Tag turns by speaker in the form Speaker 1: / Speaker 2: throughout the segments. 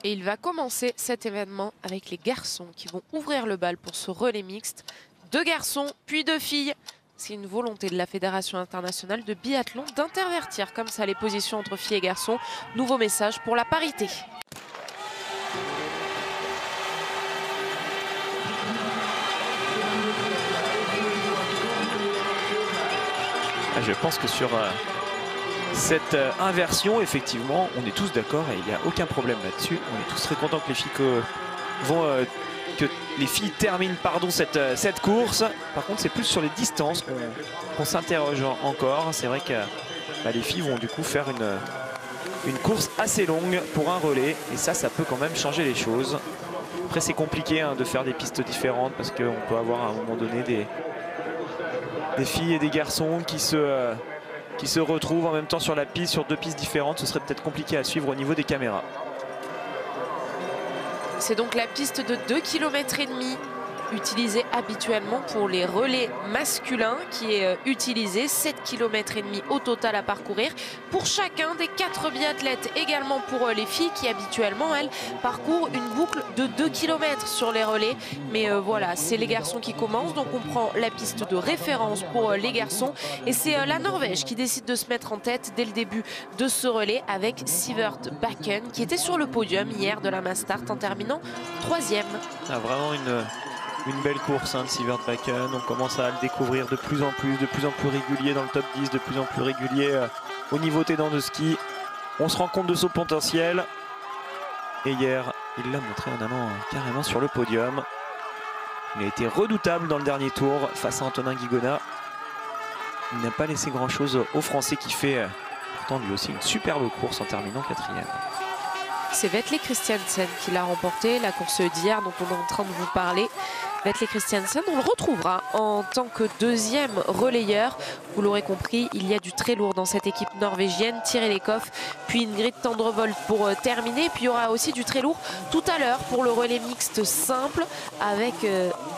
Speaker 1: Et il va commencer cet événement avec les garçons qui vont ouvrir le bal pour ce relais mixte. 2 garçons, puis 2 filles. C'est une volonté de la Fédération internationale de biathlon d'intervertir comme ça les positions entre filles et garçons. Nouveau message pour la parité.
Speaker 2: Je pense que sur cette inversion, effectivement, on est tous d'accord et il n'y a aucun problème là-dessus. On est tous très contents que les filles terminent cette course. Par contre, c'est plus sur les distances qu'on s'interroge encore. C'est vrai que les filles vont du coup faire une course assez longue pour un relais. Et ça peut quand même changer les choses. Après, c'est compliqué de faire des pistes différentes parce qu'on peut avoir à un moment donné des filles et des garçons qui se retrouvent en même temps sur la piste, sur 2 pistes différentes. Ce serait peut-être compliqué à suivre au niveau des caméras.
Speaker 1: C'est donc la piste de 2,5 km utilisée habituellement pour les relais masculins qui est utilisée. 7,5 km au total à parcourir pour chacun des 4 biathlètes. Également pour les filles qui habituellement, elles, parcourent une boucle de 2 km sur les relais. Mais voilà, c'est les garçons qui commencent. Donc on prend la piste de référence pour les garçons. Et c'est la Norvège qui décide de se mettre en tête dès le début de ce relais avec Sivert Bakken qui était sur le podium hier de la Mastart en terminant 3e.
Speaker 2: Vraiment une belle course de Sivert Bakken. On commence à le découvrir de plus en plus régulier dans le top 10, de plus en plus régulier au niveau Tédan de ski. On se rend compte de son potentiel. Et hier, il l'a montré en allant carrément sur le podium. Il a été redoutable dans le dernier tour face à Antonin Guigona. Il n'a pas laissé grand chose aux Français qui fait pourtant lui aussi une superbe course en terminant 4e.
Speaker 1: C'est Vetle Christiansen qui l'a remporté, la course d'hier dont on est en train de vous parler. Vetle Christiansen, on le retrouvera en tant que 2e relayeur. Vous l'aurez compris, il y a du très lourd dans cette équipe norvégienne. Thierry Lecoff, puis Ingrid Tendrevold pour terminer. Puis il y aura aussi du très lourd tout à l'heure pour le relais mixte simple avec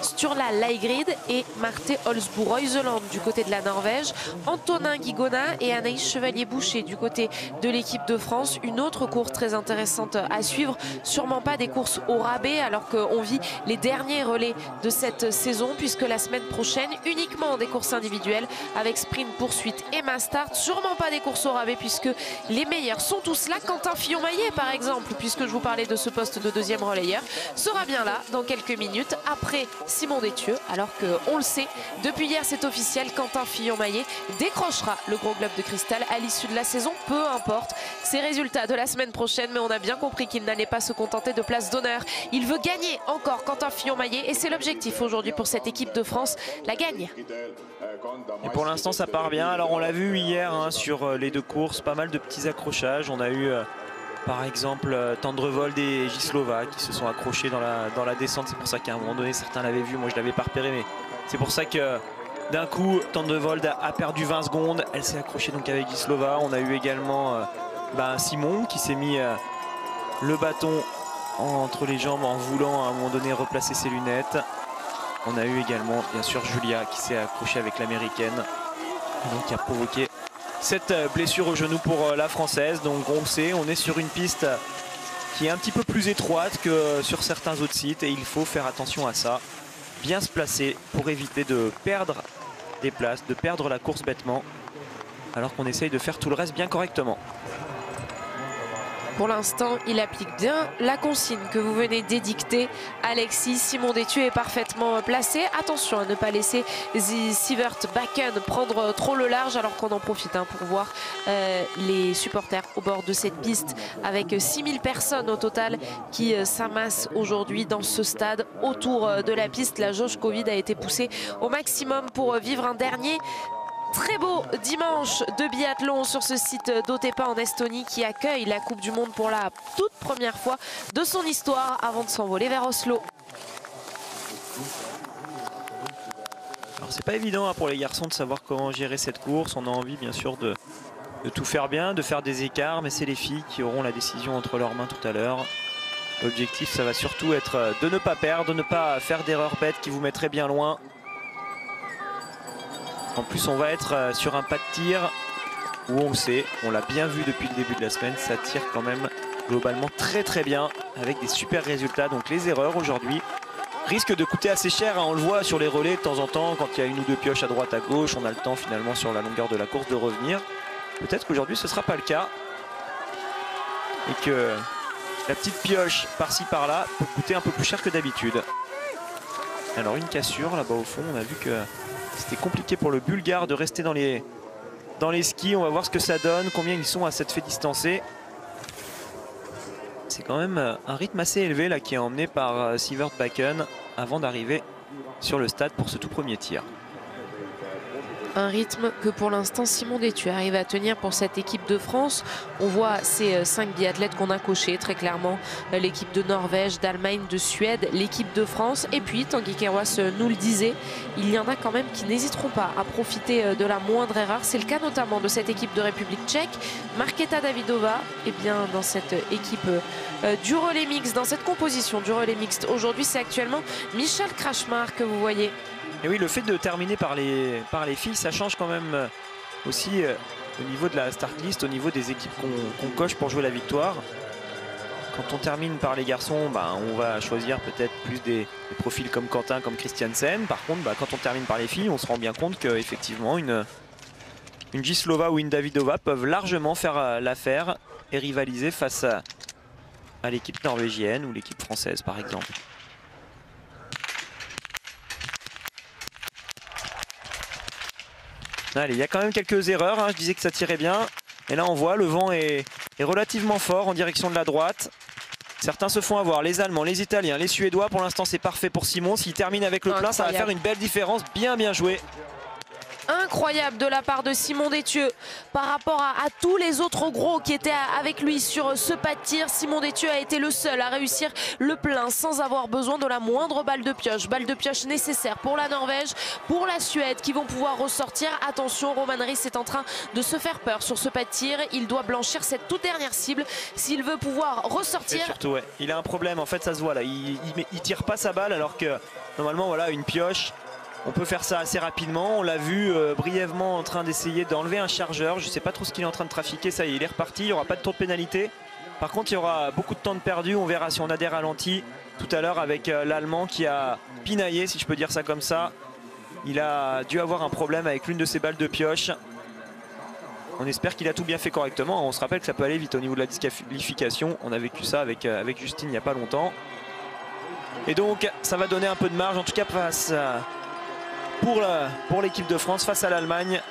Speaker 1: Sturla Leigrid et Marte Holzboe-Reuseland du côté de la Norvège. Antonin Guigona et Anaïs Chevalier-Boucher du côté de l'équipe de France. Une autre course très intéressante à suivre. Sûrement pas des courses au rabais alors qu'on vit les derniers relais de cette saison puisque la semaine prochaine uniquement des courses individuelles avec sprint, poursuite et Mastart. Sûrement pas des courses au rabais puisque les meilleurs sont tous là. Quentin Fillon-Maillet par exemple, puisque je vous parlais de ce poste de 2e relayeur, sera bien là dans quelques minutes après Simon Détieux, alors qu'on le sait depuis hier c'est officiel, Quentin Fillon-Maillet décrochera le gros globe de cristal à l'issue de la saison, peu importe ses résultats de la semaine prochaine. Mais on a bien compris qu'il n'allait pas se contenter de place d'honneur. Il veut gagner encore Quentin Fillon-Maillet et c'est l'objectif aujourd'hui pour cette équipe de France, la gagne.
Speaker 2: Et pour l'instant ça part bien. Alors on l'a vu hier sur les 2 courses, pas mal de petits accrochages. On a eu par exemple Tendrevold et Gislova qui se sont accrochés dans la descente. C'est pour ça qu'à un moment donné certains l'avaient vu, moi je l'avais pas repéré, mais c'est pour ça que d'un coup Tendrevold a perdu 20 secondes. Elle s'est accrochée donc avec Gislova. On a eu également Simon qui s'est mis le bâton entre les jambes en voulant à un moment donné replacer ses lunettes. On a eu également bien sûr Julia qui s'est accrochée avec l'américaine, donc qui a provoqué cette blessure au genou pour la française. Donc on le sait, on est sur une piste qui est un petit peu plus étroite que sur certains autres sites et il faut faire attention à ça, bien se placer pour éviter de perdre des places, de perdre la course bêtement, alors qu'on essaye de faire tout le reste bien correctement.
Speaker 1: Pour l'instant, il applique bien la consigne que vous venez d'édicter, Alexis. Simon Détieux est parfaitement placé. Attention à ne pas laisser Sivert Bakken prendre trop le large, alors qu'on en profite pour voir les supporters au bord de cette piste avec 6000 personnes au total qui s'amassent aujourd'hui dans ce stade autour de la piste. La jauge Covid a été poussée au maximum pour vivre un dernier très beau dimanche de biathlon sur ce site d'Otepää en Estonie qui accueille la Coupe du Monde pour la toute première fois de son histoire avant de s'envoler vers Oslo.
Speaker 2: Alors c'est pas évident pour les garçons de savoir comment gérer cette course. On a envie bien sûr de tout faire bien, de faire des écarts, mais c'est les filles qui auront la décision entre leurs mains tout à l'heure. L'objectif ça va surtout être de ne pas perdre, de ne pas faire d'erreurs bêtes qui vous mettraient bien loin. En plus on va être sur un pas de tir où on sait, on l'a bien vu depuis le début de la semaine, ça tire quand même globalement très très bien avec des super résultats. Donc les erreurs aujourd'hui risquent de coûter assez cher, hein. On le voit sur les relais de temps en temps quand il y a une ou deux pioches à droite à gauche, on a le temps finalement sur la longueur de la course de revenir. Peut-être qu'aujourd'hui ce ne sera pas le cas et que la petite pioche par-ci par-là peut coûter un peu plus cher que d'habitude. Alors une cassure là-bas au fond, on a vu que c'était compliqué pour le Bulgare de rester dans les skis. On va voir ce que ça donne, combien ils sont à cette fait distancée. C'est quand même un rythme assez élevé là qui est emmené par Sivert Bakken avant d'arriver sur le stade pour ce tout premier tir.
Speaker 1: Un rythme que pour l'instant Simon Détieux arrive à tenir pour cette équipe de France. On voit ces 5 biathlètes qu'on a cochés très clairement. L'équipe de Norvège, d'Allemagne, de Suède, l'équipe de France. Et puis Tanguy Kéroas nous le disait, il y en a quand même qui n'hésiteront pas à profiter de la moindre erreur. C'est le cas notamment de cette équipe de République tchèque. Markéta Davidová, et bien dans cette équipe du relais mixte, dans cette composition du relais mixte aujourd'hui, c'est actuellement Michal Krachmar que vous voyez.
Speaker 2: Et oui, le fait de terminer par les filles, ça change quand même aussi au niveau de la start list, au niveau des équipes qu'on coche pour jouer la victoire. Quand on termine par les garçons, on va choisir peut-être plus des profils comme Quentin, comme Christiansen. Par contre, quand on termine par les filles, on se rend bien compte qu'effectivement, une Jislova ou une Davidová peuvent largement faire l'affaire et rivaliser face à l'équipe norvégienne ou l'équipe française, par exemple. Allez, il y a quand même quelques erreurs, hein. Je disais que ça tirait bien. Et là on voit le vent est relativement fort en direction de la droite. Certains se font avoir, les Allemands, les Italiens, les Suédois. Pour l'instant c'est parfait pour Simon. S'il termine avec le plein, ça va faire une belle différence. Bien joué.
Speaker 1: Incroyable de la part de Simon Détieux par rapport à tous les autres gros qui étaient avec lui sur ce pas de tir. Simon Détieux a été le seul à réussir le plein sans avoir besoin de la moindre balle de pioche nécessaire pour la Norvège, pour la Suède qui vont pouvoir ressortir. Attention, Roman Riss est en train de se faire peur sur ce pas de tir. Il doit blanchir cette toute dernière cible s'il veut pouvoir ressortir.
Speaker 2: Et surtout, ouais, il a un problème, en fait ça se voit là, il tire pas sa balle alors que normalement voilà, une pioche, on peut faire ça assez rapidement. On l'a vu brièvement en train d'essayer d'enlever un chargeur. Je ne sais pas trop ce qu'il est en train de trafiquer. Ça y est, il est reparti. Il n'y aura pas de tour de pénalité. Par contre, il y aura beaucoup de temps de perdu. On verra si on a des ralentis tout à l'heure avec l'Allemand qui a pinaillé, si je peux dire ça comme ça. Il a dû avoir un problème avec l'une de ses balles de pioche. On espère qu'il a tout bien fait correctement. On se rappelle que ça peut aller vite au niveau de la disqualification. On a vécu ça avec Justine il n'y a pas longtemps. Et donc, ça va donner un peu de marge. En tout cas, face pour l'équipe de France face à l'Allemagne.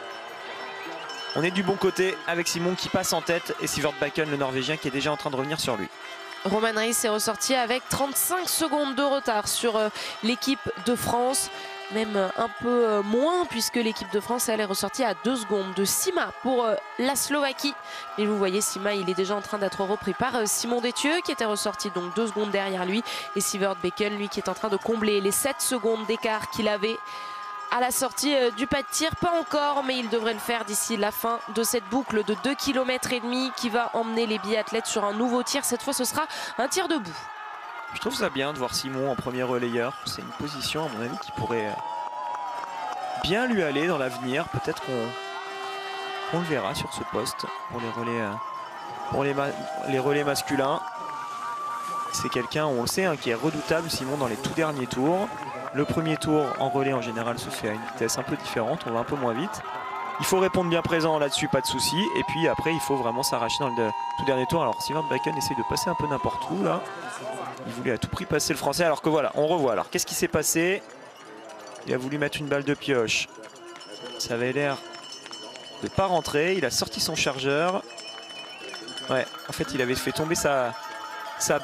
Speaker 2: On est du bon côté avec Simon qui passe en tête et Sivert Bakken, le Norvégien, qui est déjà en train de revenir sur lui.
Speaker 1: Roman Riss est ressorti avec 35 secondes de retard sur l'équipe de France. Même un peu moins puisque l'équipe de France elle est ressortie à 2 secondes de Sima pour la Slovaquie. Et vous voyez Sima, il est déjà en train d'être repris par Simon Détieux qui était ressorti donc 2 secondes derrière lui. Et Sivert Bakken, lui, qui est en train de combler les 7 secondes d'écart qu'il avait à la sortie du pas de tir. Pas encore, mais il devrait le faire d'ici la fin de cette boucle de 2,5 km qui va emmener les biathlètes sur un nouveau tir. Cette fois ce sera un tir debout.
Speaker 2: Je trouve ça bien de voir Simon en premier relayeur. C'est une position à mon avis qui pourrait bien lui aller dans l'avenir. Peut-être qu'on le verra sur ce poste pour les relais masculins. C'est quelqu'un, on le sait, hein, qui est redoutable, Simon, dans les tout derniers tours. Le premier tour en relais en général se fait à une vitesse un peu différente, on va un peu moins vite. Il faut répondre bien présent là-dessus, pas de souci. Et puis après, il faut vraiment s'arracher dans le tout dernier tour. Alors Sivert Bakken essaie de passer un peu n'importe où là. Il voulait à tout prix passer le français, alors que voilà, on revoit. Alors qu'est-ce qui s'est passé? Il a voulu mettre une balle de pioche. Ça avait l'air de pas rentrer. Il a sorti son chargeur. Ouais, en fait, il avait fait tomber sa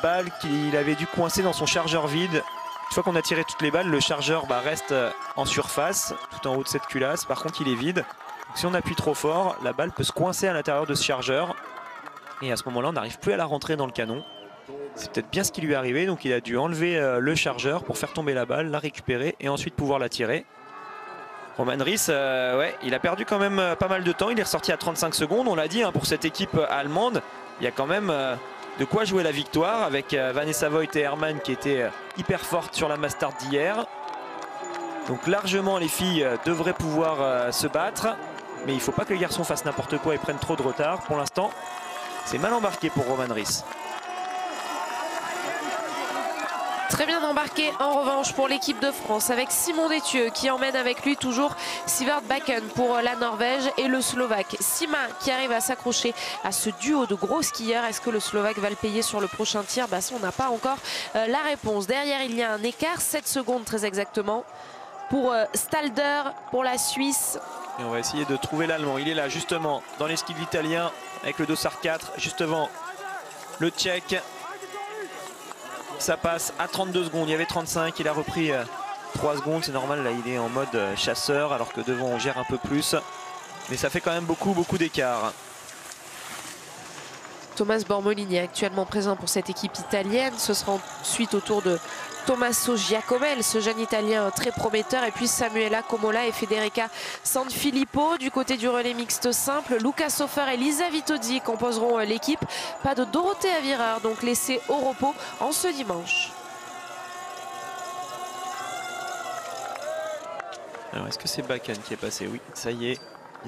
Speaker 2: balle qu'il avait dû coincer dans son chargeur vide. Une fois qu'on a tiré toutes les balles, le chargeur reste en surface, tout en haut de cette culasse. Par contre, il est vide. Donc, si on appuie trop fort, la balle peut se coincer à l'intérieur de ce chargeur. Et à ce moment-là, on n'arrive plus à la rentrer dans le canon. C'est peut-être bien ce qui lui est arrivé. Donc, il a dû enlever le chargeur pour faire tomber la balle, la récupérer et ensuite pouvoir la tirer. Roman Riss, ouais, il a perdu quand même pas mal de temps. Il est ressorti à 35 secondes. On l'a dit, hein, pour cette équipe allemande, il y a quand même de quoi jouer la victoire avec Vanessa Voigt et Hermann qui étaient hyper fortes sur la Mastart d'hier. Donc largement les filles devraient pouvoir se battre, mais il ne faut pas que les garçons fassent n'importe quoi et prennent trop de retard. Pour l'instant, c'est mal embarqué pour Roman Riss.
Speaker 1: Très bien embarqué en revanche pour l'équipe de France avec Simon Détieux qui emmène avec lui toujours Sivert Bakken pour la Norvège et le Slovaque Sima qui arrive à s'accrocher à ce duo de gros skieurs. Est-ce que le Slovaque va le payer sur le prochain tir? Ça, on n'a pas encore la réponse. Derrière, il y a un écart, 7 secondes très exactement pour Stalder, pour la Suisse.
Speaker 2: Et on va essayer de trouver l'Allemand. Il est là justement dans les skis de l'Italien avec le dossard 4, juste devant le Tchèque. Ça passe à 32 secondes, il y avait 35, il a repris 3 secondes, c'est normal, là il est en mode chasseur alors que devant on gère un peu plus. Mais ça fait quand même beaucoup d'écart.
Speaker 1: Thomas Bormolini est actuellement présent pour cette équipe italienne. Ce sera ensuite au tour de Tommaso Giacomel, ce jeune italien très prometteur. Et puis Samuela Comola et Federica Sanfilippo. Du côté du relais mixte simple, Luca Sofer et Lisa Vitozzi composeront l'équipe. Pas de Dorothea Virer, donc laissée au repos en ce dimanche.
Speaker 2: Alors est-ce que c'est Bakken qui est passé? Oui, ça y est,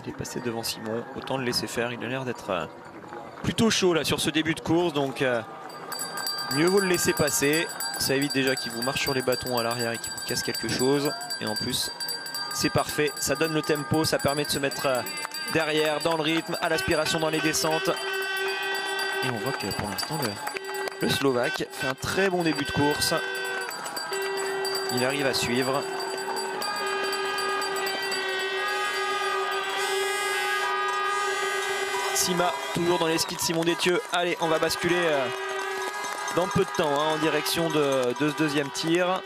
Speaker 2: il est passé devant Simon. Autant le laisser faire, il a l'air d'être plutôt chaud là sur ce début de course. Donc mieux vaut le laisser passer. Ça évite déjà qu'il vous marche sur les bâtons à l'arrière et qu'il vous casse quelque chose. Et en plus, c'est parfait. Ça donne le tempo, ça permet de se mettre derrière, dans le rythme, à l'aspiration dans les descentes. Et on voit que pour l'instant, le Slovaque fait un très bon début de course. Il arrive à suivre. Sima, toujours dans les skis de Simon Détieux. Allez, on va basculer dans peu de temps en direction de ce deuxième tir.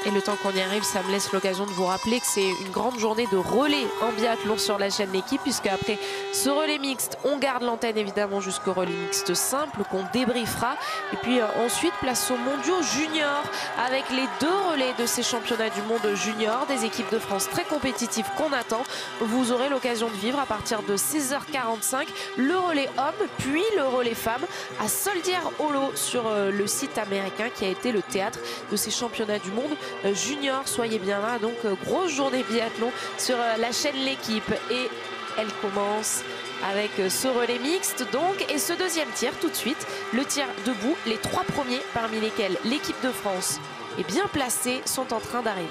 Speaker 1: Et le temps qu'on y arrive, ça me laisse l'occasion de vous rappeler que c'est une grande journée de relais en biathlon sur la chaîne L'équipe, puisque après ce relais mixte, on garde l'antenne évidemment jusqu'au relais mixte simple qu'on débriefera. Et puis ensuite, place aux mondiaux juniors avec les 2 relais de ces championnats du monde junior, des équipes de France très compétitives qu'on attend. Vous aurez l'occasion de vivre à partir de 16h45 le relais homme, puis le relais femme à Soldier Hollow sur le site américain qui a été le théâtre de ces championnats du monde junior. Soyez bien là, donc grosse journée biathlon sur la chaîne L'équipe et elle commence avec ce relais mixte donc et ce deuxième tir tout de suite, le tir debout. Les 3 premiers parmi lesquels l'équipe de France est bien placée sont en train d'arriver.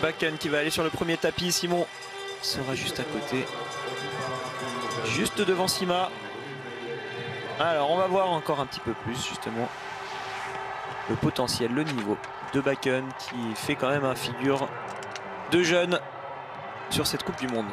Speaker 2: Bakken qui va aller sur le premier tapis, Simon sera juste à côté, juste devant Sima. Alors on va voir encore un petit peu plus justement le potentiel, le niveau de Bakken qui fait quand même un figure de jeune sur cette Coupe du Monde.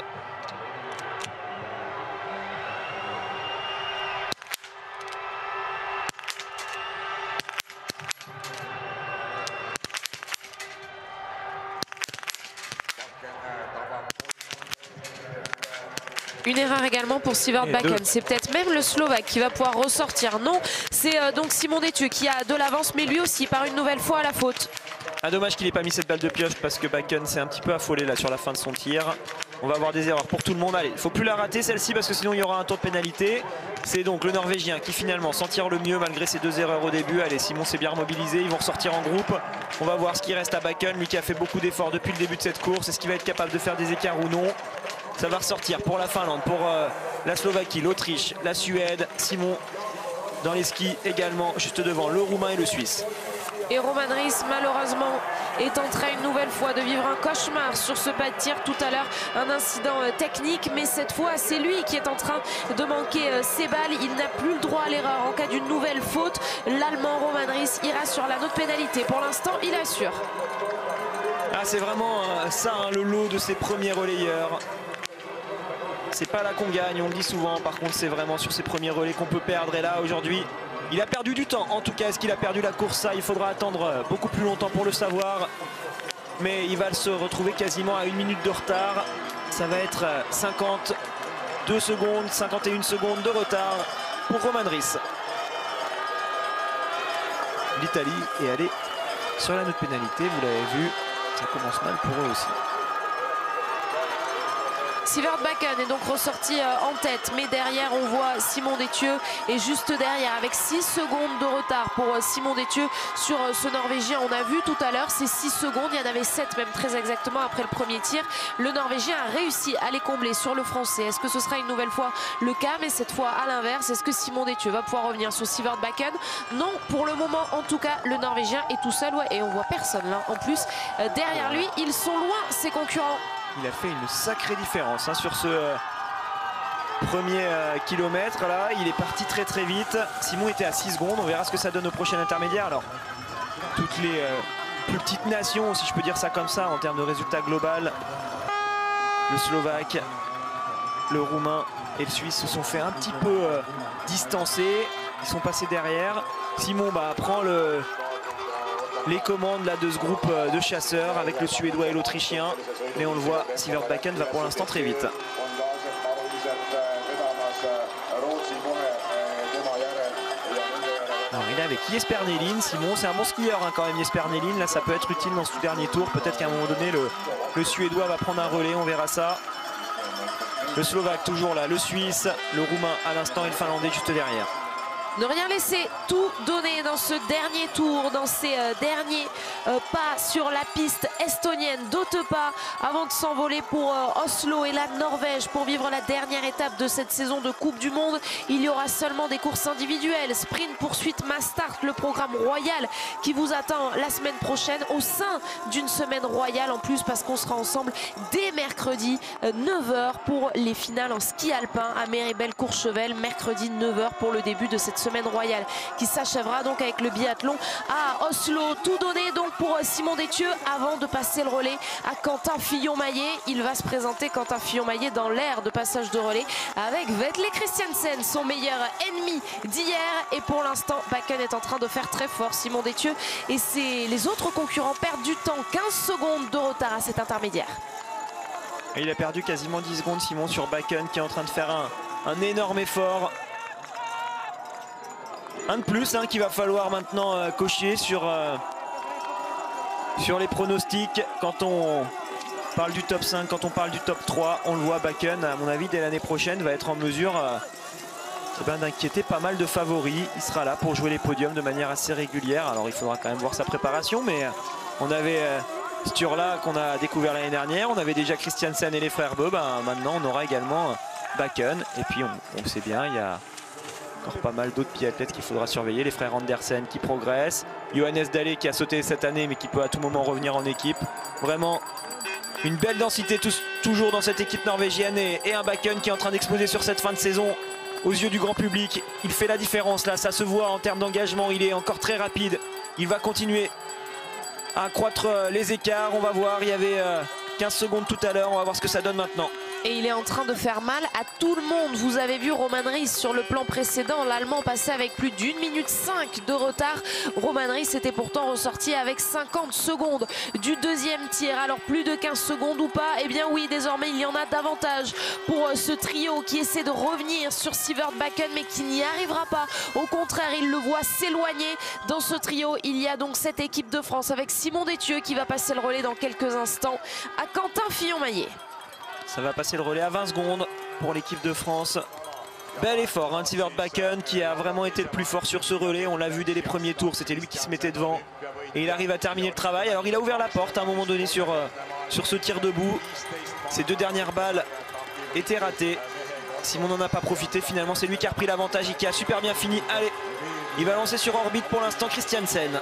Speaker 1: Une erreur également pour Sivert Bakken. C'est peut-être même le Slovaque qui va pouvoir ressortir. Non, c'est donc Simon Détieux qui a de l'avance, mais lui aussi par une nouvelle fois à la faute.
Speaker 2: Ah, dommage qu'il n'ait pas mis cette balle de pioche parce que Bakken s'est un petit peu affolé là sur la fin de son tir. On va avoir des erreurs pour tout le monde. Allez, il ne faut plus la rater celle-ci parce que sinon il y aura un tour de pénalité. C'est donc le Norvégien qui finalement s'en tire le mieux malgré ses 2 erreurs au début. Allez, Simon s'est bien remobilisé. Ils vont ressortir en groupe. On va voir ce qui reste à Bakken, lui qui a fait beaucoup d'efforts depuis le début de cette course. Est-ce qu'il va être capable de faire des écarts ou non? Ça va ressortir pour la Finlande, pour la Slovaquie, l'Autriche, la Suède. Simon dans les skis également, juste devant le Roumain et le Suisse.
Speaker 1: Et Roman Ries, malheureusement, est en train une nouvelle fois de vivre un cauchemar sur ce pas de tir. Tout à l'heure, un incident technique, mais cette fois, c'est lui qui est en train de manquer ses balles. Il n'a plus le droit à l'erreur en cas d'une nouvelle faute. L'Allemand Roman Ries ira sur la note pénalité. Pour l'instant, il assure.
Speaker 2: Ah, c'est vraiment ça, hein, le lot de ces premiers relayeurs. C'est pas là qu'on gagne, on le dit souvent. Par contre, c'est vraiment sur ces premiers relais qu'on peut perdre. Et là, aujourd'hui, il a perdu du temps. En tout cas, est-ce qu'il a perdu la course? Ça, il faudra attendre beaucoup plus longtemps pour le savoir. Mais il va se retrouver quasiment à 1 minute de retard. Ça va être 52 secondes, 51 secondes de retard pour Roman Ries. L'Italie est allée sur la note pénalité, vous l'avez vu. Ça commence mal pour eux aussi.
Speaker 1: Sivert Bakken est donc ressorti en tête, mais derrière on voit Simon Détieux et juste derrière avec 6 secondes de retard pour Simon Détieux sur ce Norvégien. On a vu tout à l'heure ces 6 secondes, il y en avait 7 même très exactement après le premier tir. Le Norvégien a réussi à les combler sur le Français. Est-ce que ce sera une nouvelle fois le cas, mais cette fois à l'inverse? Est-ce que Simon Détieux va pouvoir revenir sur Sivert Bakken? Non, pour le moment en tout cas, le Norvégien est tout seul, ouais, et on voit personne là. En plus, derrière lui, ils sont loin ses concurrents.
Speaker 2: Il a fait une sacrée différence hein, sur ce premier kilomètre là. Il est parti très très vite. Simon était à 6 secondes. On verra ce que ça donne au prochain intermédiaire. Alors, toutes les plus petites nations, si je peux dire ça comme ça, en termes de résultat global, le Slovaque, le Roumain et le Suisse se sont fait un petit peu distancer. Ils sont passés derrière. Simon prend les commandes là, de ce groupe de chasseurs avec le Suédois et l'Autrichien. Mais on le voit, Sivert Bakken va pour l'instant très vite. Alors, il est avec Jesper Nelin. Simon, c'est un bon skieur hein, quand même, Jesper Nelin. Là, ça peut être utile dans ce dernier tour. Peut-être qu'à un moment donné, le Suédois va prendre un relais. On verra ça. Le Slovaque toujours là, le Suisse, le Roumain à l'instant et le Finlandais juste derrière.
Speaker 1: Ne rien laisser, tout donner dans ce dernier tour, dans ces derniers pas sur la piste estonienne d'Otepää avant de s'envoler pour Oslo et la Norvège pour vivre la dernière étape de cette saison de Coupe du Monde. Il y aura seulement des courses individuelles, sprint, poursuite, mass start, le programme royal qui vous attend la semaine prochaine au sein d'une semaine royale en plus parce qu'on sera ensemble dès mercredi 9h pour les finales en ski alpin à Méribel-Courchevel, mercredi 9h pour le début de cette semaine royale qui s'achèvera donc avec le biathlon à Oslo. Tout donné donc pour Simon Détieux avant de passer le relais à Quentin Fillon-Maillet. Il va se présenter, Quentin Fillon-Maillet, dans l'aire de passage de relais avec Vetle Christiansen, son meilleur ennemi d'hier. Et pour l'instant, Bakken est en train de faire très fort. Simon Détieux et les autres concurrents perdent du temps, 15 secondes de retard à cet intermédiaire.
Speaker 2: Et il a perdu quasiment 10 secondes, Simon, sur Bakken qui est en train de faire un énorme effort. Un de plus hein, qu'il va falloir maintenant cocher sur les pronostics. Quand on parle du top 5, quand on parle du top 3, on le voit, Bakken, à mon avis, dès l'année prochaine, va être en mesure d'inquiéter pas mal de favoris. Il sera là pour jouer les podiums de manière assez régulière. Alors il faudra quand même voir sa préparation, mais on avait Sturla qu'on a découvert l'année dernière. On avait déjà Christiansen et les frères Bö. Maintenant, on aura également Bakken. Et puis, on sait bien, il y a encore pas mal d'autres biathlètes qu'il faudra surveiller. Les frères Andersen qui progressent. Johannes Dalle qui a sauté cette année mais qui peut à tout moment revenir en équipe. Vraiment une belle densité toujours dans cette équipe norvégienne et un Bakken qui est en train d'exploser sur cette fin de saison aux yeux du grand public. Il fait la différence là, ça se voit en termes d'engagement. Il est encore très rapide. Il va continuer à accroître les écarts. On va voir, il y avait 15 secondes tout à l'heure. On va voir ce que ça donne maintenant.
Speaker 1: Et il est en train de faire mal à tout le monde. Vous avez vu Roman Ries sur le plan précédent. L'Allemand passait avec plus d'1 minute 5 de retard. Roman Ries était pourtant ressorti avec 50 secondes du deuxième tir. Alors plus de 15 secondes ou pas? Eh bien oui, désormais il y en a davantage pour ce trio qui essaie de revenir sur Sivert Bakken mais qui n'y arrivera pas. Au contraire, il le voit s'éloigner. Dans ce trio, il y a donc cette équipe de France avec Simon Détieux qui va passer le relais dans quelques instants à Quentin Fillon-Maillet.
Speaker 2: Ça va passer le relais à 20 secondes pour l'équipe de France. Bel effort hein, de Sivert Bakken qui a vraiment été le plus fort sur ce relais. On l'a vu dès les premiers tours, c'était lui qui se mettait devant. Et il arrive à terminer le travail. Alors il a ouvert la porte à un moment donné sur ce tir debout. Ses deux dernières balles étaient ratées. Simon n'en a pas profité. Finalement, c'est lui qui a repris l'avantage et qui a super bien fini. Allez, il va lancer sur orbite pour l'instant Christiansen.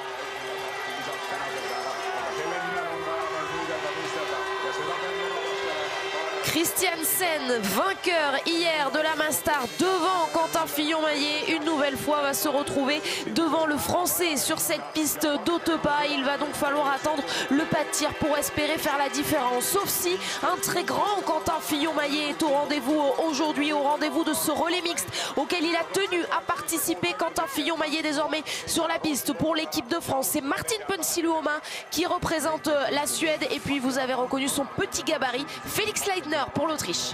Speaker 1: Christiansen, vainqueur hier de la Mass Start devant Quentin Fillon-Maillet, une nouvelle fois va se retrouver devant le Français sur cette piste d'Otepää. Il va donc falloir attendre le pas de tir pour espérer faire la différence. Sauf si un très grand Quentin Fillon-Maillet est au rendez-vous aujourd'hui, au rendez-vous de ce relais mixte auquel il a tenu à participer. Quentin Fillon-Maillet désormais sur la piste pour l'équipe de France. C'est Martin Ponsiluoma qui représente la Suède. Et puis vous avez reconnu son petit gabarit, Felix Leitner pour l'Autriche.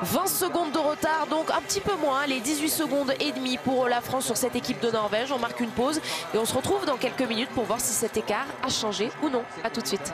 Speaker 1: 20 secondes de retard, donc un petit peu moins, les 18 secondes et demie pour la France sur cette équipe de Norvège. On marque une pause et on se retrouve dans quelques minutes pour voir si cet écart a changé ou non. A tout de suite.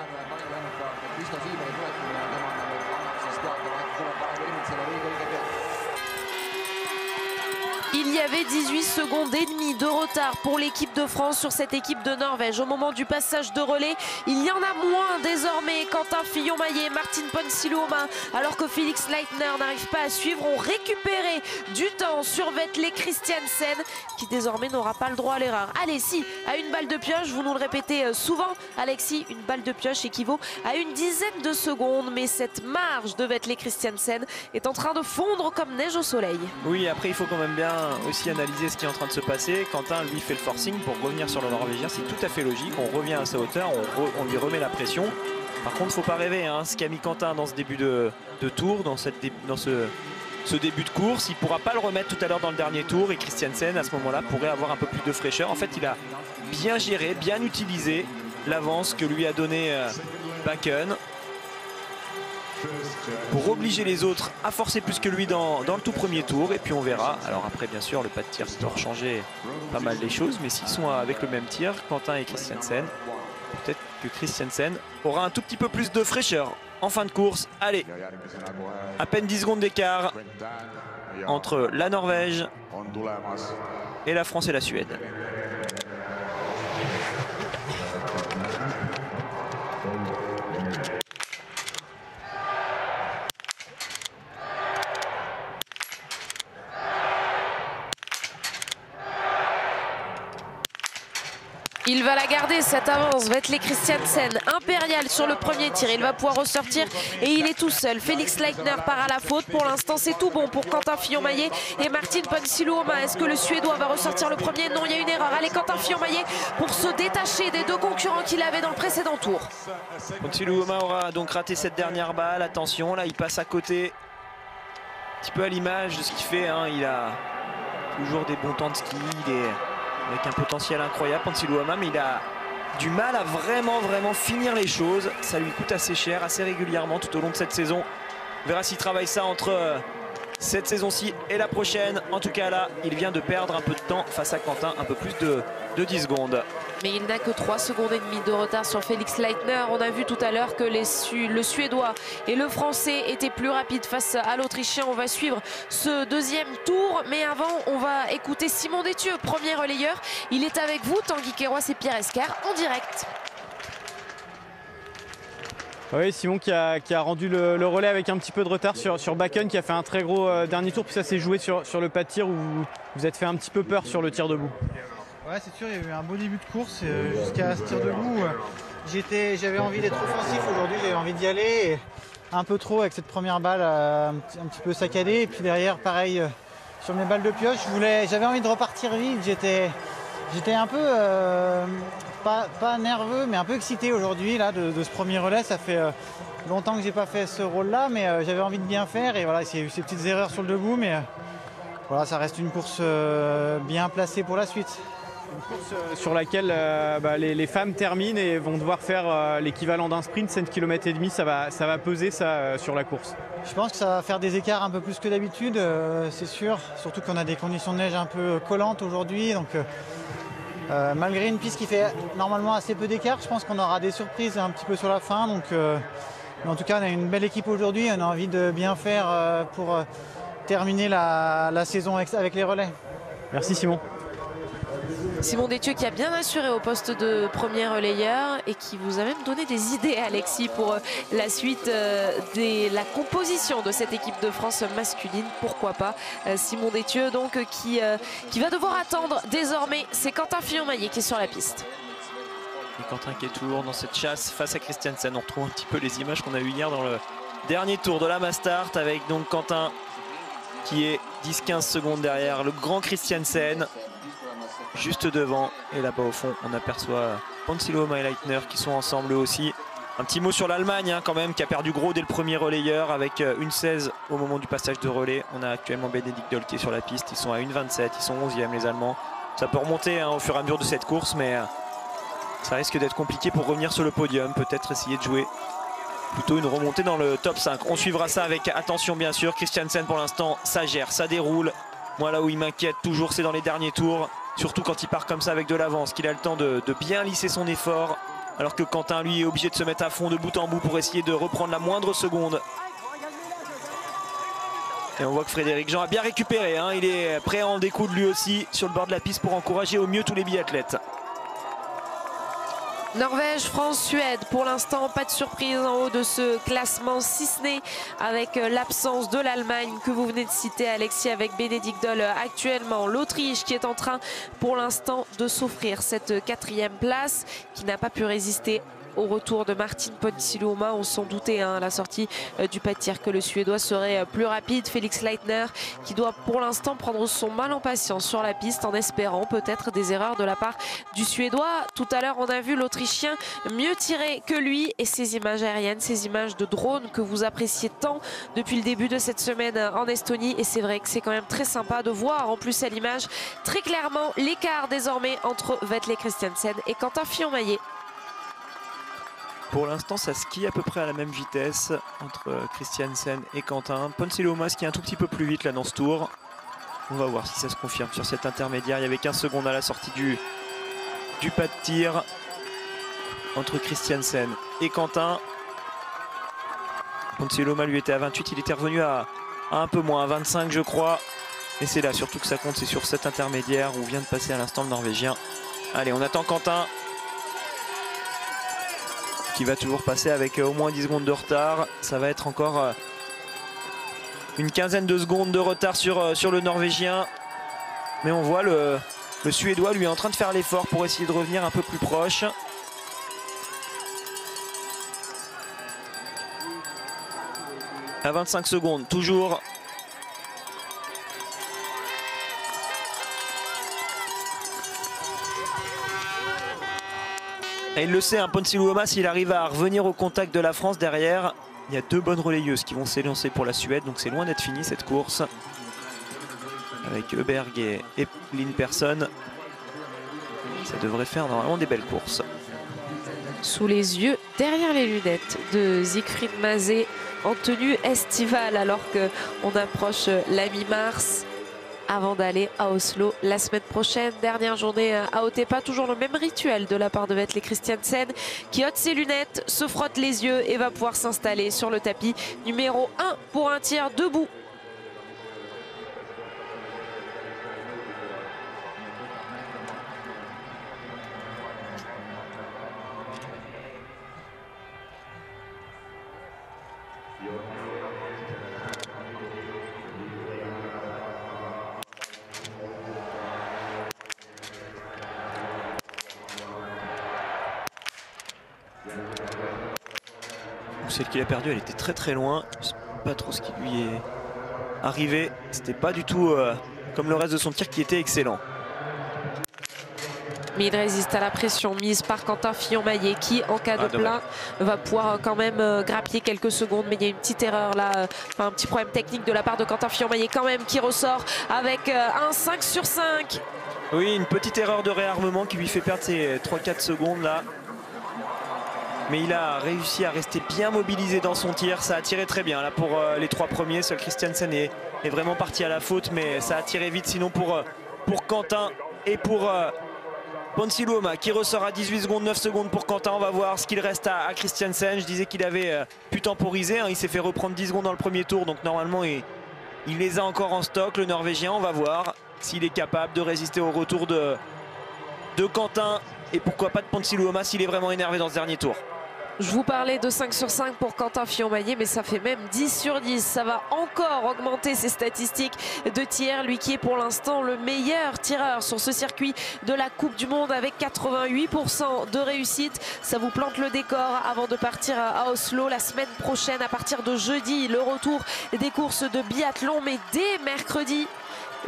Speaker 1: y avait 18 secondes et demie de retard pour l'équipe de France sur cette équipe de Norvège. Au moment du passage de relais, il y en a moins désormais. Quentin Fillon-Maillet, Martin Ponsiluoma, alors que Felix Leitner n'arrive pas à suivre, ont récupéré du temps sur Vetle Christiansen, qui désormais n'aura pas le droit à l'erreur. Allez, si, à une balle de pioche, vous nous le répétez souvent, Alexis, une balle de pioche équivaut à une dizaine de secondes, mais cette marge de Vetle Christiansen est en train de fondre comme neige au soleil.
Speaker 2: Oui, après il faut quand même bien aussi analyser ce qui est en train de se passer. Quentin lui fait le forcing pour revenir sur le Norvégien, c'est tout à fait logique, on revient à sa hauteur, on lui remet la pression. Par contre, faut pas rêver, hein, ce qu'a mis Quentin dans ce début de tour, dans ce début de course, il ne pourra pas le remettre tout à l'heure dans le dernier tour, et Christiansen à ce moment-là pourrait avoir un peu plus de fraîcheur. En fait, il a bien géré, bien utilisé l'avance que lui a donné Bakken pour obliger les autres à forcer plus que lui dans le tout premier tour, et puis on verra. Alors après, bien sûr, le pas de tir peut changer pas mal les choses, mais s'ils sont avec le même tir, Quentin et Christiansen, peut-être que Christiansen aura un tout petit peu plus de fraîcheur en fin de course. Allez, à peine 10 secondes d'écart entre la Norvège et la France et la Suède.
Speaker 1: Il va la garder cette avance, Vetle Christiansen, impérial sur le premier tir, il va pouvoir ressortir et il est tout seul. Felix Leitner part à la faute, pour l'instant c'est tout bon pour Quentin Fillon-Maillet et Martin Ponsiluoma. Est-ce que le Suédois va ressortir le premier? Non, il y a une erreur. Allez, Quentin Fillon-Maillet pour se détacher des deux concurrents qu'il avait dans le précédent tour.
Speaker 2: Ponsiluoma aura donc raté cette dernière balle, attention, là il passe à côté, un petit peu à l'image de ce qu'il fait, hein. Il a toujours des bons temps de ski, il est avec un potentiel incroyable, Ponsiluoma, mais il a du mal à vraiment finir les choses. Ça lui coûte assez cher, assez régulièrement tout au long de cette saison. On verra s'il travaille ça entre cette saison-ci et la prochaine. En tout cas là, il vient de perdre un peu de temps face à Quentin, un peu plus de 10 secondes.
Speaker 1: Mais il n'a que 3 secondes et demie de retard sur Felix Leitner. On a vu tout à l'heure que le Suédois et le Français étaient plus rapides face à l'Autrichien. On va suivre ce deuxième tour. Mais avant, on va écouter Simon Détieux, premier relayeur. Il est avec vous, Tanguy Queiroz et Pierre Escar, en direct.
Speaker 3: Oui, Simon qui a rendu le relais avec un petit peu de retard sur Bakken, qui a fait un très gros dernier tour. Puis ça s'est joué sur le pas de tir où vous êtes fait un petit peu peur sur le tir debout.
Speaker 4: Ouais, c'est sûr, il y a eu un beau début de course jusqu'à ce tir debout. J'avais envie d'être offensif aujourd'hui, j'avais envie d'y aller. Et un peu trop avec cette première balle un petit peu saccadée. Et puis derrière, pareil, sur mes balles de pioche, j'avais envie de repartir vite. J'étais un peu, pas nerveux, mais un peu excité aujourd'hui là, de ce premier relais. Ça fait longtemps que j'ai pas fait ce rôle-là, mais j'avais envie de bien faire. Et voilà, il y a eu ces petites erreurs sur le debout, mais voilà, ça reste une course bien placée pour la suite.
Speaker 3: Une course sur laquelle les femmes terminent et vont devoir faire l'équivalent d'un sprint, 7 km et demi, ça va peser ça sur la course.
Speaker 4: Je pense que ça va faire des écarts un peu plus que d'habitude, c'est sûr. Surtout qu'on a des conditions de neige un peu collantes aujourd'hui. Donc malgré une piste qui fait normalement assez peu d'écart, je pense qu'on aura des surprises un petit peu sur la fin. Donc, mais en tout cas, on a une belle équipe aujourd'hui. On a envie de bien faire pour terminer la saison avec les relais.
Speaker 3: Merci Simon.
Speaker 1: Simon Détieux qui a bien assuré au poste de premier relayeur et qui vous a même donné des idées, Alexis, pour la suite de la composition de cette équipe de France masculine. Pourquoi pas Simon Détieux donc qui va devoir attendre désormais. C'est Quentin Fillon-Maillet qui est sur la piste.
Speaker 2: Et Quentin qui est toujours dans cette chasse face à Christiansen. On retrouve un petit peu les images qu'on a eues hier dans le dernier tour de la Mastart, avec donc Quentin qui est 10-15 secondes derrière le grand Christiansen, juste devant. Et là-bas au fond, on aperçoit Ponsiluoma et Leitner qui sont ensemble eux aussi. Un petit mot sur l'Allemagne quand même, qui a perdu gros dès le premier relayeur avec une 16 au moment du passage de relais. On a actuellement Bénédicte Doll qui est sur la piste. Ils sont à 1,27, ils sont 11e les Allemands. Ça peut remonter au fur et à mesure de cette course, mais ça risque d'être compliqué pour revenir sur le podium. Peut-être essayer de jouer plutôt une remontée dans le top 5. On suivra ça avec attention bien sûr. Christiansen pour l'instant, ça gère, ça déroule. Moi là où il m'inquiète toujours, c'est dans les derniers tours. Surtout quand il part comme ça avec de l'avance, qu'il a le temps de bien lisser son effort. Alors que Quentin, lui, est obligé de se mettre à fond de bout en bout pour essayer de reprendre la moindre seconde. Et on voit que Frédéric Jean a bien récupéré, hein. Il est prêt à en découdre lui aussi sur le bord de la piste pour encourager au mieux tous les biathlètes.
Speaker 1: Norvège, France, Suède. Pour l'instant, pas de surprise en haut de ce classement, si ce n'est avec l'absence de l'Allemagne que vous venez de citer, Alexis, avec Bénédicte Doll actuellement. L'Autriche qui est en train pour l'instant de s'offrir cette 4e place, qui n'a pas pu résister au retour de Martin Ponsiluoma. On s'en doutait à la sortie du pas de tir que le Suédois serait plus rapide. Félix Leitner qui doit pour l'instant prendre son mal en patience sur la piste en espérant peut-être des erreurs de la part du Suédois. Tout à l'heure on a vu l'Autrichien mieux tirer que lui, et ces images aériennes, ces images de drone que vous appréciez tant depuis le début de cette semaine en Estonie, et c'est vrai que c'est quand même très sympa de voir en plus à l'image très clairement l'écart désormais entre Vetle Christiansen et Quentin Fillon-Maillet.
Speaker 2: Pour l'instant, ça skie à peu près à la même vitesse entre Christiansen et Quentin. Ponsiluoma qui est un tout petit peu plus vite là dans ce tour. On va voir si ça se confirme sur cet intermédiaire. Il y avait 15 secondes à la sortie du pas de tir entre Christiansen et Quentin. Ponsiluoma lui était à 28, il était revenu à un peu moins, à 25 je crois. Et c'est là surtout que ça compte, c'est sur cet intermédiaire où vient de passer à l'instant le Norvégien. Allez, on attend Quentin, qui va toujours passer avec au moins 10 secondes de retard. Ça va être encore une quinzaine de secondes de retard sur le Norvégien. Mais on voit le Suédois lui est en train de faire l'effort pour essayer de revenir un peu plus proche. À 25 secondes, toujours. Et il le sait, hein, Ponsiluoma, s'il arrive à revenir au contact de la France derrière, il y a 2 bonnes relayeuses qui vont s'élancer pour la Suède. Donc c'est loin d'être fini cette course. Avec Öberg et Lynn Persson. Ça devrait faire normalement des belles courses.
Speaker 1: Sous les yeux, derrière les lunettes de Siegfried Mazé en tenue estivale, alors qu'on approche la mi-mars, avant d'aller à Oslo la semaine prochaine. Dernière journée à Otepää, toujours le même rituel de la part de Vetle Christiansen qui ôte ses lunettes, se frotte les yeux et va pouvoir s'installer sur le tapis numéro 1 pour un tir debout.
Speaker 2: Celle qu'il a perdue, elle était très très loin. Je sais pas trop ce qui lui est arrivé. C'était pas du tout comme le reste de son tir qui était excellent.
Speaker 1: Mais il résiste à la pression mise par Quentin Fillon-Maillet qui, en cas de plein, va pouvoir quand même grappiller quelques secondes. Mais il y a une petite erreur là, un petit problème technique de la part de Quentin Fillon-Maillet quand même, qui ressort avec un 5 sur 5.
Speaker 2: Oui, une petite erreur de réarmement qui lui fait perdre ses 3-4 secondes là. Mais il a réussi à rester bien mobilisé dans son tir. Ça a tiré très bien là pour les 3 premiers. Seul Christiansen est vraiment parti à la faute, mais ça a tiré vite sinon pour Quentin et pour Ponsiluoma qui ressort à 18 secondes, 9 secondes pour Quentin. On va voir ce qu'il reste à Christiansen. Je disais qu'il avait pu temporiser, hein. Il s'est fait reprendre 10 secondes dans le premier tour, donc normalement il les a encore en stock, le Norvégien. On va voir s'il est capable de résister au retour de Quentin et pourquoi pas de Ponsiluoma s'il est vraiment énervé dans ce dernier tour.
Speaker 1: Je vous parlais de 5 sur 5 pour Quentin Fillon-Maillet, mais ça fait même 10 sur 10. Ça va encore augmenter ses statistiques de tir. Lui qui est pour l'instant le meilleur tireur sur ce circuit de la Coupe du Monde avec 88% de réussite. Ça vous plante le décor avant de partir à Oslo la semaine prochaine. À partir de jeudi, le retour des courses de biathlon. Mais dès mercredi,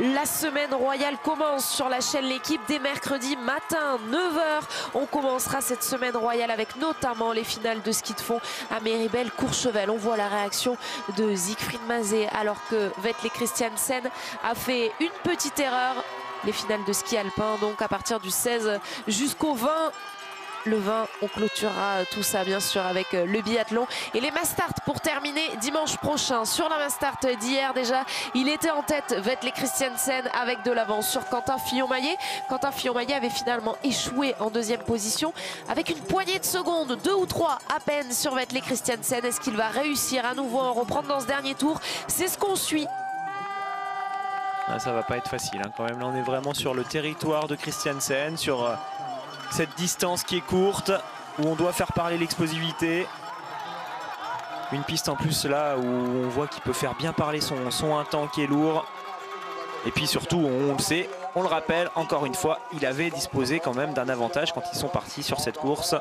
Speaker 1: la semaine royale commence sur la chaîne L'équipe. Dès mercredi matin 9h, on commencera cette semaine royale avec notamment les finales de ski de fond à Méribel-Courchevel. On voit la réaction de Siegfried Mazé alors que Vetle Christiansen a fait une petite erreur. Les finales de ski alpin donc à partir du 16 jusqu'au 20. Le 20, on clôturera tout ça bien sûr avec le biathlon et les Mastart pour terminer dimanche prochain. Sur la Mastart d'hier déjà, il était en tête Vetle Christiansen avec de l'avance sur Quentin Fillon-Maillet. Quentin Fillon-Maillet avait finalement échoué en 2e position avec une poignée de secondes, 2 ou 3 à peine sur Vetle Christiansen. Est-ce qu'il va réussir à nouveau à en reprendre dans ce dernier tour? C'est ce qu'on suit
Speaker 2: Ah, ça va pas être facile hein, quand même. Là, on est vraiment sur le territoire de Christiansen, sur cette distance qui est courte, où on doit faire parler l'explosivité. Une piste en plus là où on voit qu'il peut faire bien parler son un temps qui est lourd. Et puis surtout, on le sait, on le rappelle, encore une fois, il avait disposé quand même d'un avantage quand ils sont partis sur cette course.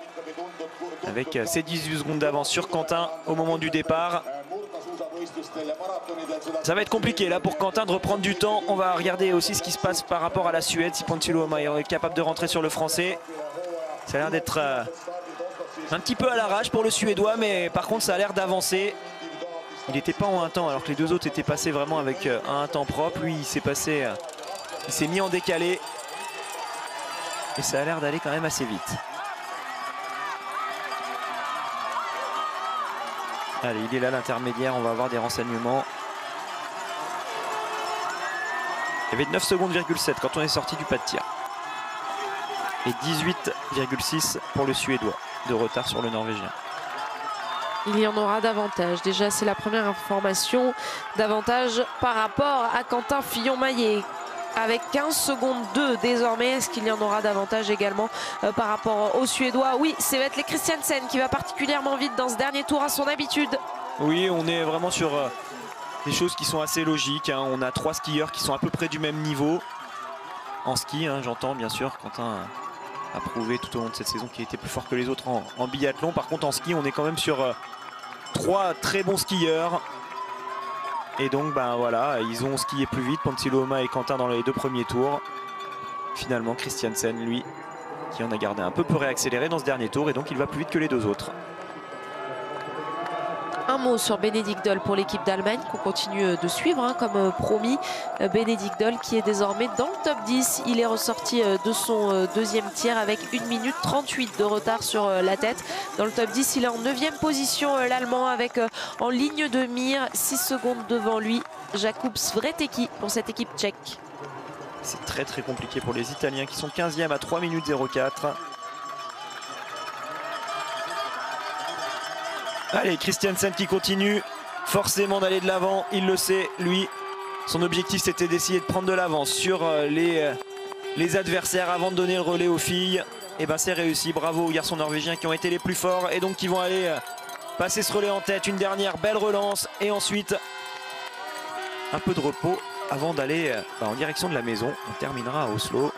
Speaker 2: Avec ses 18 secondes d'avance sur Quentin au moment du départ. Ça va être compliqué là pour Quentin de reprendre du temps. On va regarder aussi ce qui se passe par rapport à la Suède. Si Ponsiluoma est capable de rentrer sur le français. Ça a l'air d'être un petit peu à l'arrache pour le Suédois, mais par contre ça a l'air d'avancer. Il n'était pas en un temps alors que les deux autres étaient passés vraiment avec un temps propre. Lui il s'est mis en décalé. Et ça a l'air d'aller quand même assez vite. Allez, il est là l'intermédiaire, on va avoir des renseignements. Il y avait 9 secondes,7 quand on est sorti du pas de tir. Et 18,6 pour le Suédois de retard sur le Norvégien.
Speaker 1: Il y en aura davantage. Déjà, c'est la première information d'avantage par rapport à Quentin Fillon-Maillet. Avec 15 secondes 2 désormais, est-ce qu'il y en aura davantage également par rapport aux Suédois? Oui, c'est Vetle Christiansen qui va particulièrement vite dans ce dernier tour à son habitude.
Speaker 2: Oui, on est vraiment sur des choses qui sont assez logiques. Hein. On a 3 skieurs qui sont à peu près du même niveau. En ski, hein, j'entends bien sûr. Quentin a prouvé tout au long de cette saison qu'il était plus fort que les autres en biathlon. Par contre, en ski, on est quand même sur 3 très bons skieurs. Et donc ben voilà, ils ont skié plus vite, Ponsiluoma et Quentin dans les 2 premiers tours. Finalement Christiansen, lui, qui en a gardé un peu, peut réaccélérer dans ce dernier tour et donc il va plus vite que les 2 autres.
Speaker 1: Un mot sur Benedikt Doll pour l'équipe d'Allemagne qu'on continue de suivre hein, comme promis. Benedikt Doll qui est désormais dans le top 10. Il est ressorti de son deuxième tir avec 1 minute 38 de retard sur la tête. Dans le top 10, il est en 9e position l'Allemand avec en ligne de mire 6 secondes devant lui Jakub Svrtecki pour cette équipe tchèque.
Speaker 2: C'est très très compliqué pour les Italiens qui sont 15e à 3 minutes 04. Allez, Christiansen qui continue forcément d'aller de l'avant, il le sait, lui. Son objectif c'était d'essayer de prendre de l'avance sur les adversaires avant de donner le relais aux filles. Et ben c'est réussi, bravo aux garçons norvégiens qui ont été les plus forts et donc qui vont aller passer ce relais en tête. Une dernière belle relance et ensuite un peu de repos avant d'aller en direction de la maison. On terminera à Oslo.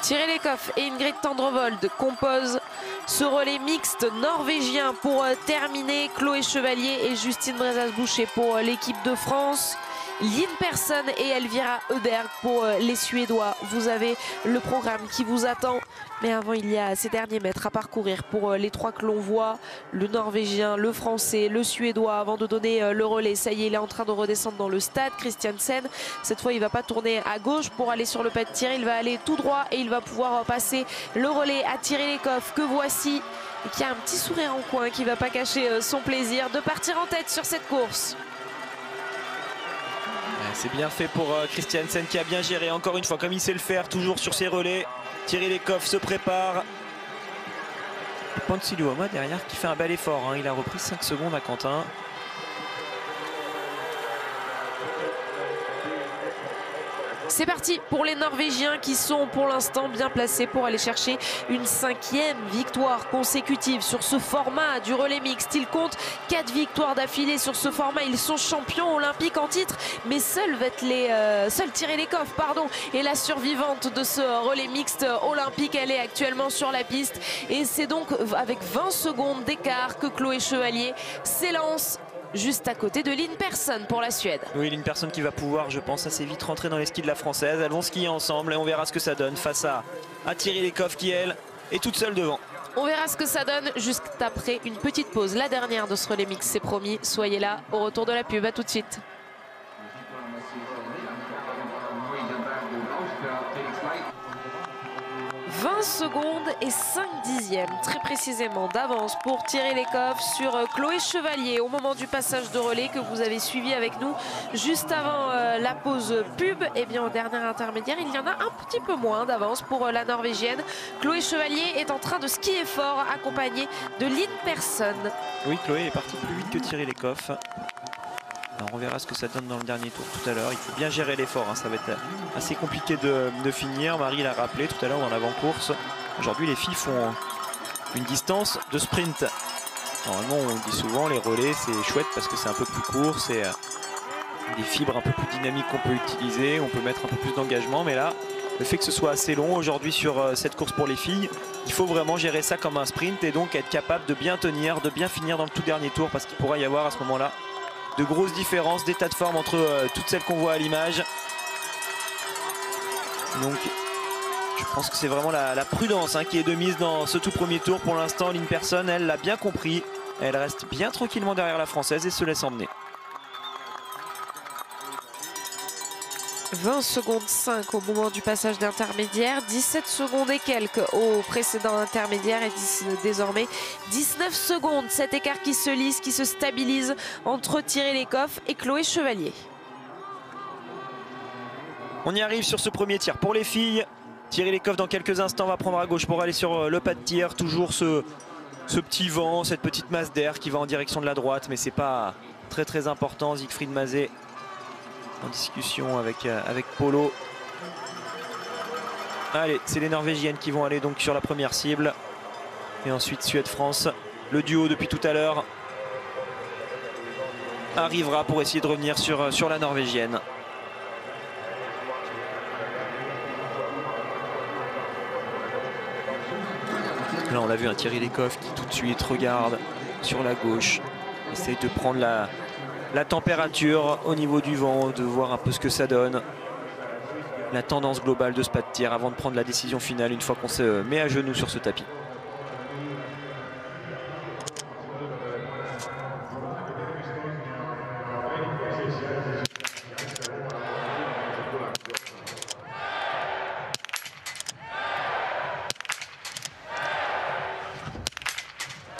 Speaker 1: Thierry Lekhoff et Ingrid Tendrevold composent ce relais mixte norvégien pour terminer. Chloé Chevalier et Justine Brezas-Boucher pour l'équipe de France. Lynn Persson et Elvira Öberg pour les Suédois. Vous avez le programme qui vous attend. Mais avant, il y a ces derniers mètres à parcourir pour les 3 que l'on voit. Le Norvégien, le Français, le Suédois avant de donner le relais. Ça y est, il est en train de redescendre dans le stade. Christiansen, cette fois, il ne va pas tourner à gauche pour aller sur le pas de tir. Il va aller tout droit et il va pouvoir passer le relais à Thierry Lekhoff que voici. Et qui a un petit sourire en coin qui ne va pas cacher son plaisir de partir en tête sur cette course.
Speaker 2: C'est bien fait pour Christiansen qui a bien géré encore une fois comme il sait le faire, toujours sur ses relais. Thierry Lekhoff se prépare. Ponsiluoma derrière qui fait un bel effort, hein. Il a repris 5 secondes à Quentin.
Speaker 1: C'est parti pour les Norvégiens qui sont pour l'instant bien placés pour aller chercher une 5e victoire consécutive sur ce format du relais mixte. Ils comptent 4 victoires d'affilée sur ce format. Ils sont champions olympiques en titre, mais seul Thierry Lekhoff est la survivante de ce relais mixte olympique. Elle est actuellement sur la piste et c'est donc avec 20 secondes d'écart que Chloé Chevalier s'élance juste à côté de Lynn Persson pour la Suède.
Speaker 2: Oui, Lynn Persson qui va pouvoir, je pense, assez vite rentrer dans les skis de la Française. Elles vont skier ensemble et on verra ce que ça donne face à Thierry Lekhoff qui, elle, est toute seule devant.
Speaker 1: On verra ce que ça donne juste après une petite pause. La dernière de ce relais mix, c'est promis. Soyez là au retour de la pub. À tout de suite. 20 secondes et 5 dixièmes très précisément d'avance pour Thierry Lekhoff sur Chloé Chevalier au moment du passage de relais que vous avez suivi avec nous juste avant la pause pub. Et bien au dernier intermédiaire, il y en a un petit peu moins d'avance pour la Norvégienne. Chloé Chevalier est en train de skier fort accompagnée de Lynn Persson.
Speaker 2: Oui, Chloé est partie plus vite que Thierry Lekhoff. Alors on verra ce que ça donne dans le dernier tour tout à l'heure. Il faut bien gérer l'effort, hein. Ça va être assez compliqué de finir. Marie l'a rappelé tout à l'heure dans l'avant-course. Aujourd'hui les filles font une distance de sprint. Normalement on dit souvent les relais c'est chouette parce que c'est un peu plus court, c'est des fibres un peu plus dynamiques qu'on peut utiliser, on peut mettre un peu plus d'engagement, mais là le fait que ce soit assez long aujourd'hui sur cette course pour les filles, il faut vraiment gérer ça comme un sprint et donc être capable de bien tenir, de bien finir dans le tout dernier tour parce qu'il pourra y avoir à ce moment-là de grosses différences d'état de forme entre toutes celles qu'on voit à l'image. Donc je pense que c'est vraiment la prudence qui est de mise dans ce tout premier tour. Pour l'instant, Lynn Persson, elle l'a bien compris. Elle reste bien tranquillement derrière la Française et se laisse emmener.
Speaker 1: 20 secondes 5 au moment du passage d'intermédiaire, 17 secondes et quelques au précédent intermédiaire et désormais 19 secondes. Cet écart qui se lisse, qui se stabilise entre Thierry Lecoff et Chloé Chevalier.
Speaker 2: On y arrive sur ce premier tir pour les filles. Thierry Lecoff dans quelques instants va prendre à gauche pour aller sur le pas de tir. Toujours ce petit vent, cette petite masse d'air qui va en direction de la droite, mais c'est pas très important. Siegfried Mazet en discussion avec Polo. Allez, c'est les Norvégiennes qui vont aller donc sur la première cible. Et ensuite Suède-France. Le duo depuis tout à l'heure arrivera pour essayer de revenir sur la Norvégienne. Là on l'a vu, un Thierry Lecoff qui tout de suite regarde sur la gauche. Essaye de prendre la température au niveau du vent, de voir un peu ce que ça donne. La tendance globale de ce pas de tir avant de prendre la décision finale une fois qu'on se met à genoux sur ce tapis.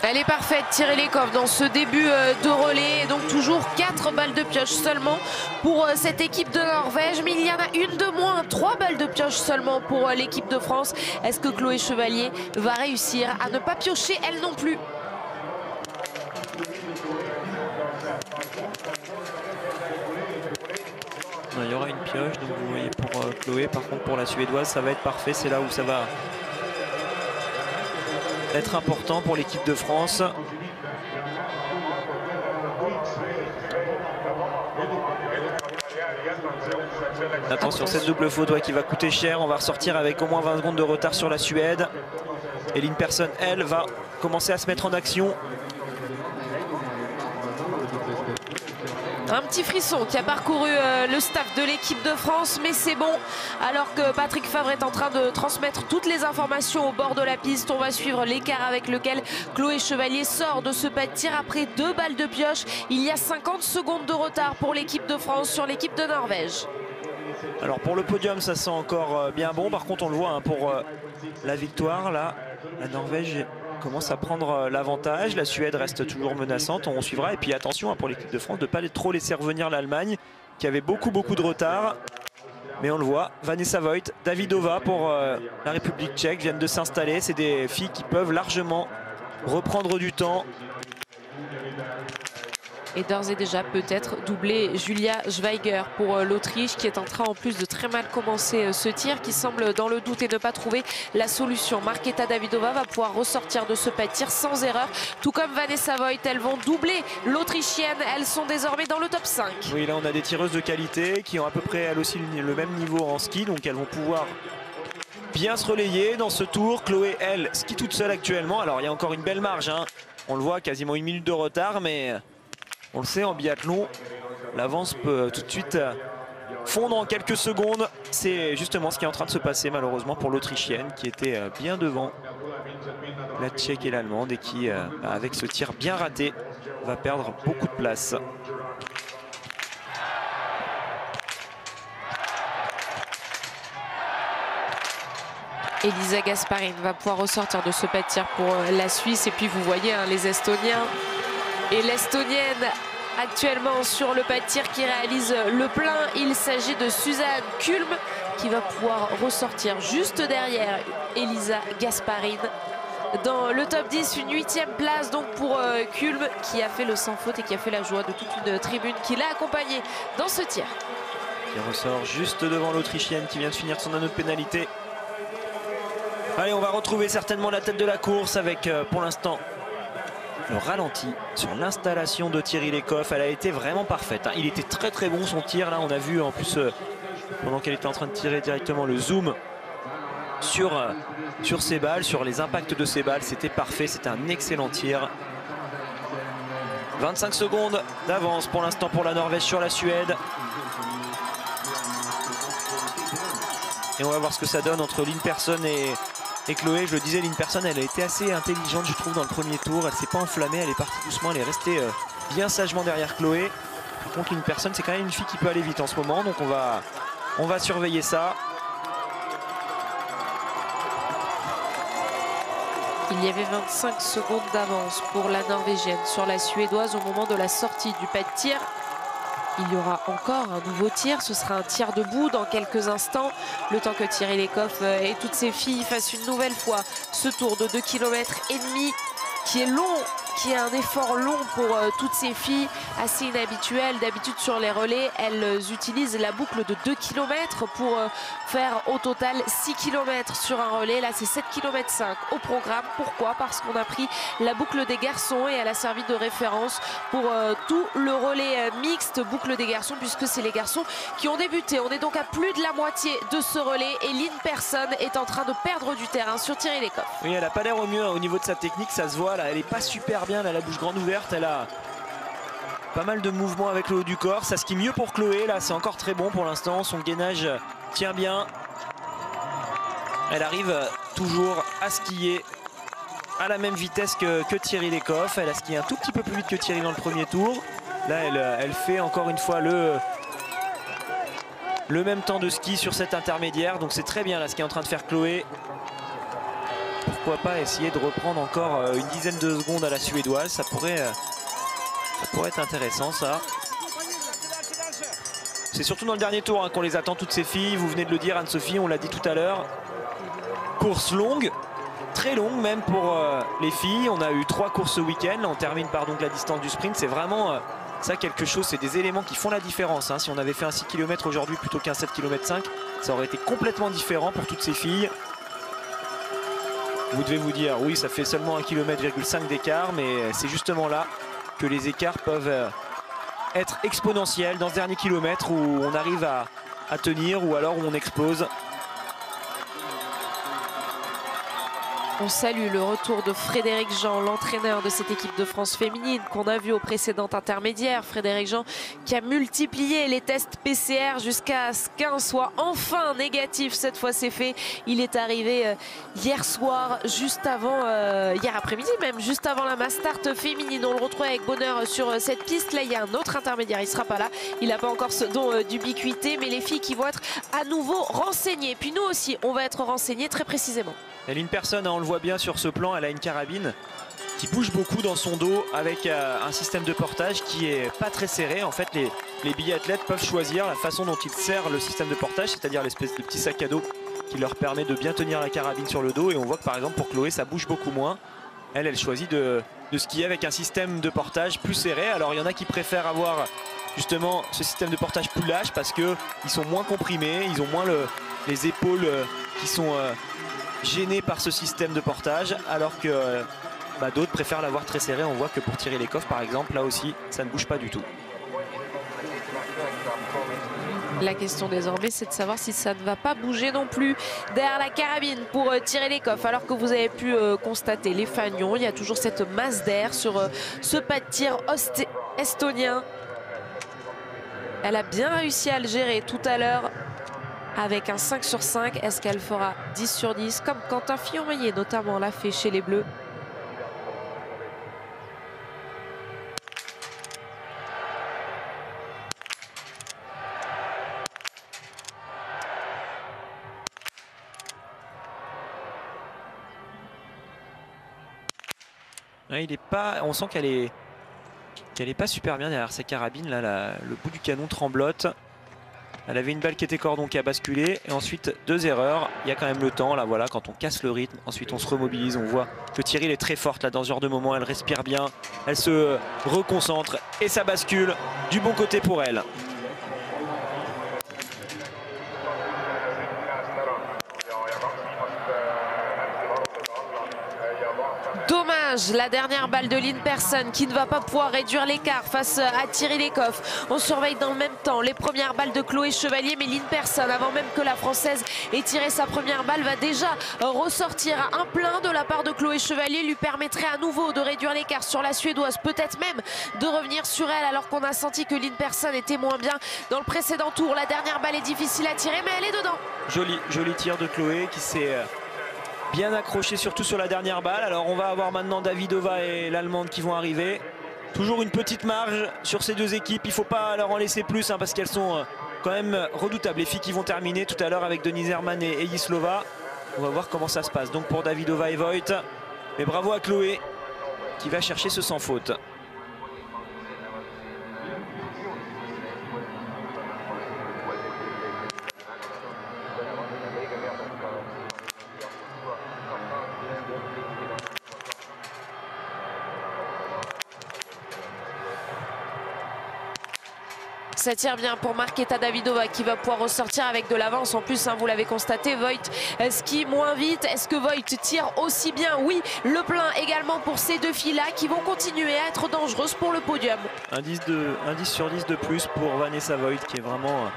Speaker 1: Elle est parfaite, Thierry Lecoff dans ce début de relais. Et donc toujours 4 balles de pioche seulement pour cette équipe de Norvège. Mais il y en a une de moins, 3 balles de pioche seulement pour l'équipe de France. Est-ce que Chloé Chevalier va réussir à ne pas piocher elle non plus?
Speaker 2: Il y aura une pioche, donc vous voyez pour Chloé. Par contre pour la Suédoise ça va être parfait. C'est là où ça va être important pour l'équipe de France. Attention, cette double faute qui va coûter cher. On va ressortir avec au moins 20 secondes de retard sur la Suède. Et Lynn Persson, elle, va commencer à se mettre en action.
Speaker 1: Un petit frisson qui a parcouru le staff de l'équipe de France, mais c'est bon. Alors que Patrick Favre est en train de transmettre toutes les informations au bord de la piste, on va suivre l'écart avec lequel Chloé Chevalier sort de ce pas de tir après 2 balles de pioche. Il y a 50 secondes de retard pour l'équipe de France sur l'équipe de Norvège.
Speaker 2: Alors pour le podium, ça sent encore bien bon. Par contre, on le voit pour la victoire, là, la Norvège commence à prendre l'avantage. La Suède reste toujours menaçante, on suivra. Et puis attention pour l'équipe de France de ne pas trop laisser revenir l'Allemagne qui avait beaucoup de retard. Mais on le voit, Vanessa Voigt, Davidova pour la République tchèque viennent de s'installer. C'est des filles qui peuvent largement reprendre du temps.
Speaker 1: Et d'ores et déjà peut-être doubler Julia Schweiger pour l'Autriche qui est en train en plus de très mal commencer ce tir, qui semble dans le doute et ne pas trouver la solution. Marketa Davidova va pouvoir ressortir de ce pas de tir sans erreur, tout comme Vanessa Voigt. Elles vont doubler l'Autrichienne, elles sont désormais dans le top 5.
Speaker 2: Oui, là on a des tireuses de qualité qui ont à peu près elles aussi le même niveau en ski, donc elles vont pouvoir bien se relayer dans ce tour. Chloé, elle, skie toute seule actuellement. Alors il y a encore une belle marge, on le voit, quasiment 1 minute de retard, mais on le sait, en biathlon, l'avance peut tout de suite fondre en quelques secondes. C'est justement ce qui est en train de se passer malheureusement pour l'Autrichienne qui était bien devant la Tchèque et l'Allemande et qui, avec ce tir bien raté, va perdre beaucoup de place.
Speaker 1: Elisa Gasparin va pouvoir ressortir de ce pas de tir pour la Suisse. Et puis vous voyez les Estoniens et l'Estonienne actuellement sur le pas de tir qui réalise le plein. Il s'agit de Suzanne Kulm qui va pouvoir ressortir juste derrière Elisa Gasparin. dans le top 10, une 8e place donc pour Kulm, qui a fait le sans faute et qui a fait la joie de toute une tribune qui l'a accompagné dans ce tir.
Speaker 2: Qui ressort juste devant l'Autrichienne qui vient de finir son anneau de pénalité. Allez, on va retrouver certainement la tête de la course avec pour l'instant le ralenti sur l'installation de Thierry Lecoff. Elle a été vraiment parfaite, hein. Il était très très bon son tir. Là on a vu en plus pendant qu'elle était en train de tirer directement le zoom sur ses balles, sur les impacts de ses balles. C'était parfait, c'était un excellent tir. 25 secondes d'avance pour l'instant pour la Norvège sur la Suède. Et on va voir ce que ça donne entre Lynn Persson et Chloé. Je le disais, Lynn Persson, elle a été assez intelligente, je trouve, dans le premier tour. Elle ne s'est pas enflammée, elle est partie doucement, elle est restée bien sagement derrière Chloé. Par contre, Lynn Persson, c'est quand même une fille qui peut aller vite en ce moment, donc on va surveiller ça.
Speaker 1: Il y avait 25 secondes d'avance pour la Norvégienne sur la Suédoise au moment de la sortie du pas de tir. Il y aura encore un nouveau tir, ce sera un tir debout dans quelques instants, le temps que Thierry Lecoff et toutes ses filles fassent une nouvelle fois ce tour de 2,5 km qui est long, qui est un effort long pour toutes ces filles, assez inhabituel. D'habitude sur les relais, elles utilisent la boucle de 2 km pour faire au total 6 km sur un relais. Là c'est 7,5 km au programme. Pourquoi? Parce qu'on a pris la boucle des garçons et elle a servi de référence pour tout le relais mixte, boucle des garçons, puisque c'est les garçons qui ont débuté. On est donc à plus de la moitié de ce relais et Lynn Persson est en train de perdre du terrain sur Thierry Lecoff.
Speaker 2: Oui, elle n'a pas l'air au mieux au niveau de sa technique, ça se voit là, elle n'est pas super bien, elle a la bouche grande ouverte, elle a pas mal de mouvements avec le haut du corps. Ça skie mieux pour Chloé, là c'est encore très bon pour l'instant, son gainage tient bien. Elle arrive toujours à skier à la même vitesse que Thierry Lecoff. Elle a skié un tout petit peu plus vite que Thierry dans le premier tour. Là elle fait encore une fois le même temps de ski sur cet intermédiaire, donc c'est très bien là ce qui est en train de faire Chloé. Pourquoi pas essayer de reprendre encore une dizaine de secondes à la suédoise, ça pourrait être intéressant ça. C'est surtout dans le dernier tour hein, qu'on les attend toutes ces filles, vous venez de le dire Anne-Sophie, on l'a dit tout à l'heure. Course longue, très longue même pour les filles, on a eu 3 courses ce week-end, là on termine par donc la distance du sprint, c'est vraiment ça quelque chose, c'est des éléments qui font la différence hein. Si on avait fait un 6 km aujourd'hui plutôt qu'un 7,5 km, ça aurait été complètement différent pour toutes ces filles. Vous devez vous dire, oui, ça fait seulement 1,5 km d'écart, mais c'est justement là que les écarts peuvent être exponentiels dans ce dernier kilomètre où on arrive à tenir ou alors où on explose.
Speaker 1: On salue le retour de Frédéric Jean, l'entraîneur de cette équipe de France féminine qu'on a vu au précédent intermédiaire. Frédéric Jean qui a multiplié les tests PCR jusqu'à ce qu'un soit enfin négatif. Cette fois c'est fait. Il est arrivé hier soir, juste avant, hier après-midi même, juste avant la mass start féminine. On le retrouve avec bonheur sur cette piste. Là il y a un autre intermédiaire, il ne sera pas là. Il n'a pas encore ce don d'ubiquité, mais les filles qui vont être à nouveau renseignées. Puis nous aussi, on va être renseignés très précisément.
Speaker 2: Lynn Persson, on le voit bien sur ce plan, elle a une carabine qui bouge beaucoup dans son dos avec un système de portage qui est pas très serré. En fait, les biathlètes peuvent choisir la façon dont ils serrent le système de portage, c'est-à-dire l'espèce de petit sac à dos qui leur permet de bien tenir la carabine sur le dos. Et on voit que par exemple pour Chloé, ça bouge beaucoup moins. Elle choisit de skier avec un système de portage plus serré. Alors il y en a qui préfèrent avoir justement ce système de portage plus lâche parce qu'ils sont moins comprimés, ils ont moins les épaules qui sont gênés par ce système de portage, alors que d'autres préfèrent l'avoir très serré. On voit que pour Thierry Lecoff par exemple, là aussi ça ne bouge pas du tout.
Speaker 1: La question désormais c'est de savoir si ça ne va pas bouger non plus derrière la carabine pour Thierry Lecoff, alors que vous avez pu constater les fagnons, il y a toujours cette masse d'air sur ce pas de tir estonien. Elle a bien réussi à le gérer tout à l'heure avec un 5 sur 5. Est-ce qu'elle fera 10 sur 10 comme Quentin Fillon-Maillet notamment l'a fait chez les Bleus?
Speaker 2: On sent qu'elle est pas super bien derrière sa carabine là, le bout du canon tremblote. Elle avait une balle qui était cordon qui a basculé. Et ensuite, 2 erreurs. Il y a quand même le temps. Là, voilà, quand on casse le rythme, ensuite on se remobilise. On voit que Thierry est très forte là dans ce genre de moment. Elle respire bien. Elle se reconcentre. Et ça bascule du bon côté pour elle.
Speaker 1: Dommage, la dernière balle de Lynn Persson qui ne va pas pouvoir réduire l'écart face à Thierry Lecoff. On surveille dans le même temps les premières balles de Chloé Chevalier, mais Lynn Persson, avant même que la Française ait tiré sa première balle, va déjà ressortir. Un plein de la part de Chloé Chevalier lui permettrait à nouveau de réduire l'écart sur la Suédoise, peut-être même de revenir sur elle, alors qu'on a senti que Lynn Persson était moins bien dans le précédent tour. La dernière balle est difficile à tirer, mais elle est dedans.
Speaker 2: Joli tir de Chloé qui s'est bien accroché, surtout sur la dernière balle. Alors on va avoir maintenant Davidova et l'Allemande qui vont arriver. Toujours une petite marge sur ces deux équipes. Il ne faut pas leur en laisser plus parce qu'elles sont quand même redoutables. Les filles qui vont terminer tout à l'heure avec Denise Herrmann et Yislova. On va voir comment ça se passe. Donc pour Davidova et Voigt. Mais bravo à Chloé qui va chercher ce sans faute.
Speaker 1: Ça tire bien pour Markéta Davidova qui va pouvoir ressortir avec de l'avance. En plus, vous l'avez constaté, Voigt skie moins vite. Est-ce que Voigt tire aussi bien? Oui, le plein également pour ces deux filles-là qui vont continuer à être dangereuses pour le podium.
Speaker 2: Un 10 sur 10 de plus pour Vanessa Voigt qui est vraiment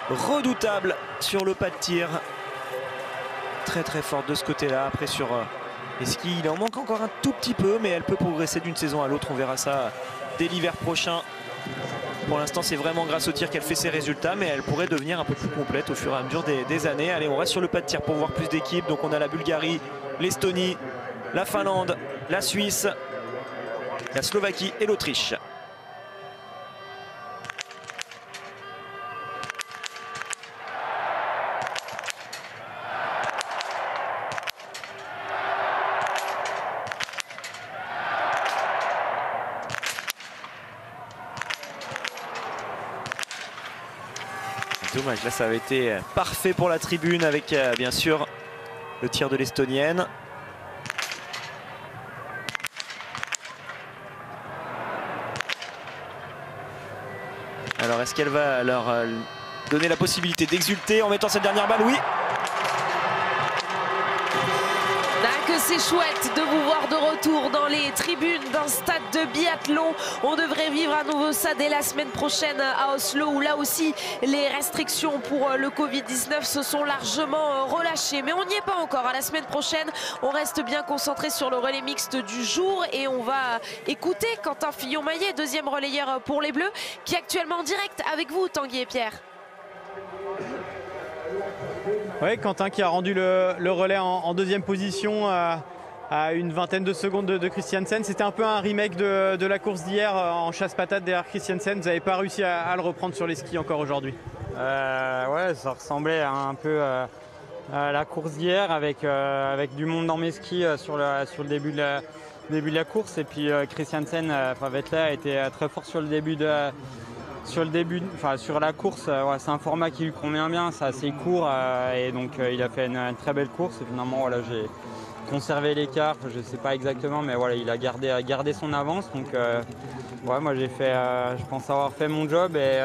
Speaker 2: redoutable sur le pas de tir. Très très forte de ce côté-là. Après sur les skis, il en manque encore un tout petit peu, mais elle peut progresser d'une saison à l'autre. On verra ça dès l'hiver prochain. Pour l'instant, c'est vraiment grâce au tir qu'elle fait ses résultats, mais elle pourrait devenir un peu plus complète au fur et à mesure des années. Allez, on reste sur le pas de tir pour voir plus d'équipes. Donc on a la Bulgarie, l'Estonie, la Finlande, la Suisse, la Slovaquie et l'Autriche. Dommage, là ça avait été parfait pour la tribune avec bien sûr le tir de l'Estonienne. Alors est-ce qu'elle va leur donner la possibilité d'exulter en mettant cette dernière balle? Oui.
Speaker 1: C'est chouette de vous voir de retour dans les tribunes d'un stade de biathlon. On devrait vivre à nouveau ça dès la semaine prochaine à Oslo, où là aussi les restrictions pour le Covid-19 se sont largement relâchées. Mais on n'y est pas encore. À la semaine prochaine, on reste bien concentré sur le relais mixte du jour et on va écouter Quentin Fillon-Maillet, deuxième relayeur pour les Bleus, qui est actuellement en direct avec vous, Tanguy et Pierre.
Speaker 3: Oui, Quentin qui a rendu le relais en deuxième position à une vingtaine de secondes de Christiansen. C'était un peu un remake de la course d'hier en chasse-patate derrière Christiansen. Vous n'avez pas réussi à le reprendre sur les skis encore aujourd'hui?
Speaker 5: Ouais, ça ressemblait un peu à la course d'hier avec du monde dans mes skis sur le début de la course. Et puis Christiansen, Vettel a été très fort sur le début sur la course. Ouais, c'est un format qui lui convient bien, c'est assez court et donc il a fait une très belle course et finalement voilà, j'ai conservé l'écart, je ne sais pas exactement, mais voilà, il a gardé son avance. Donc ouais, moi je pense avoir fait mon job et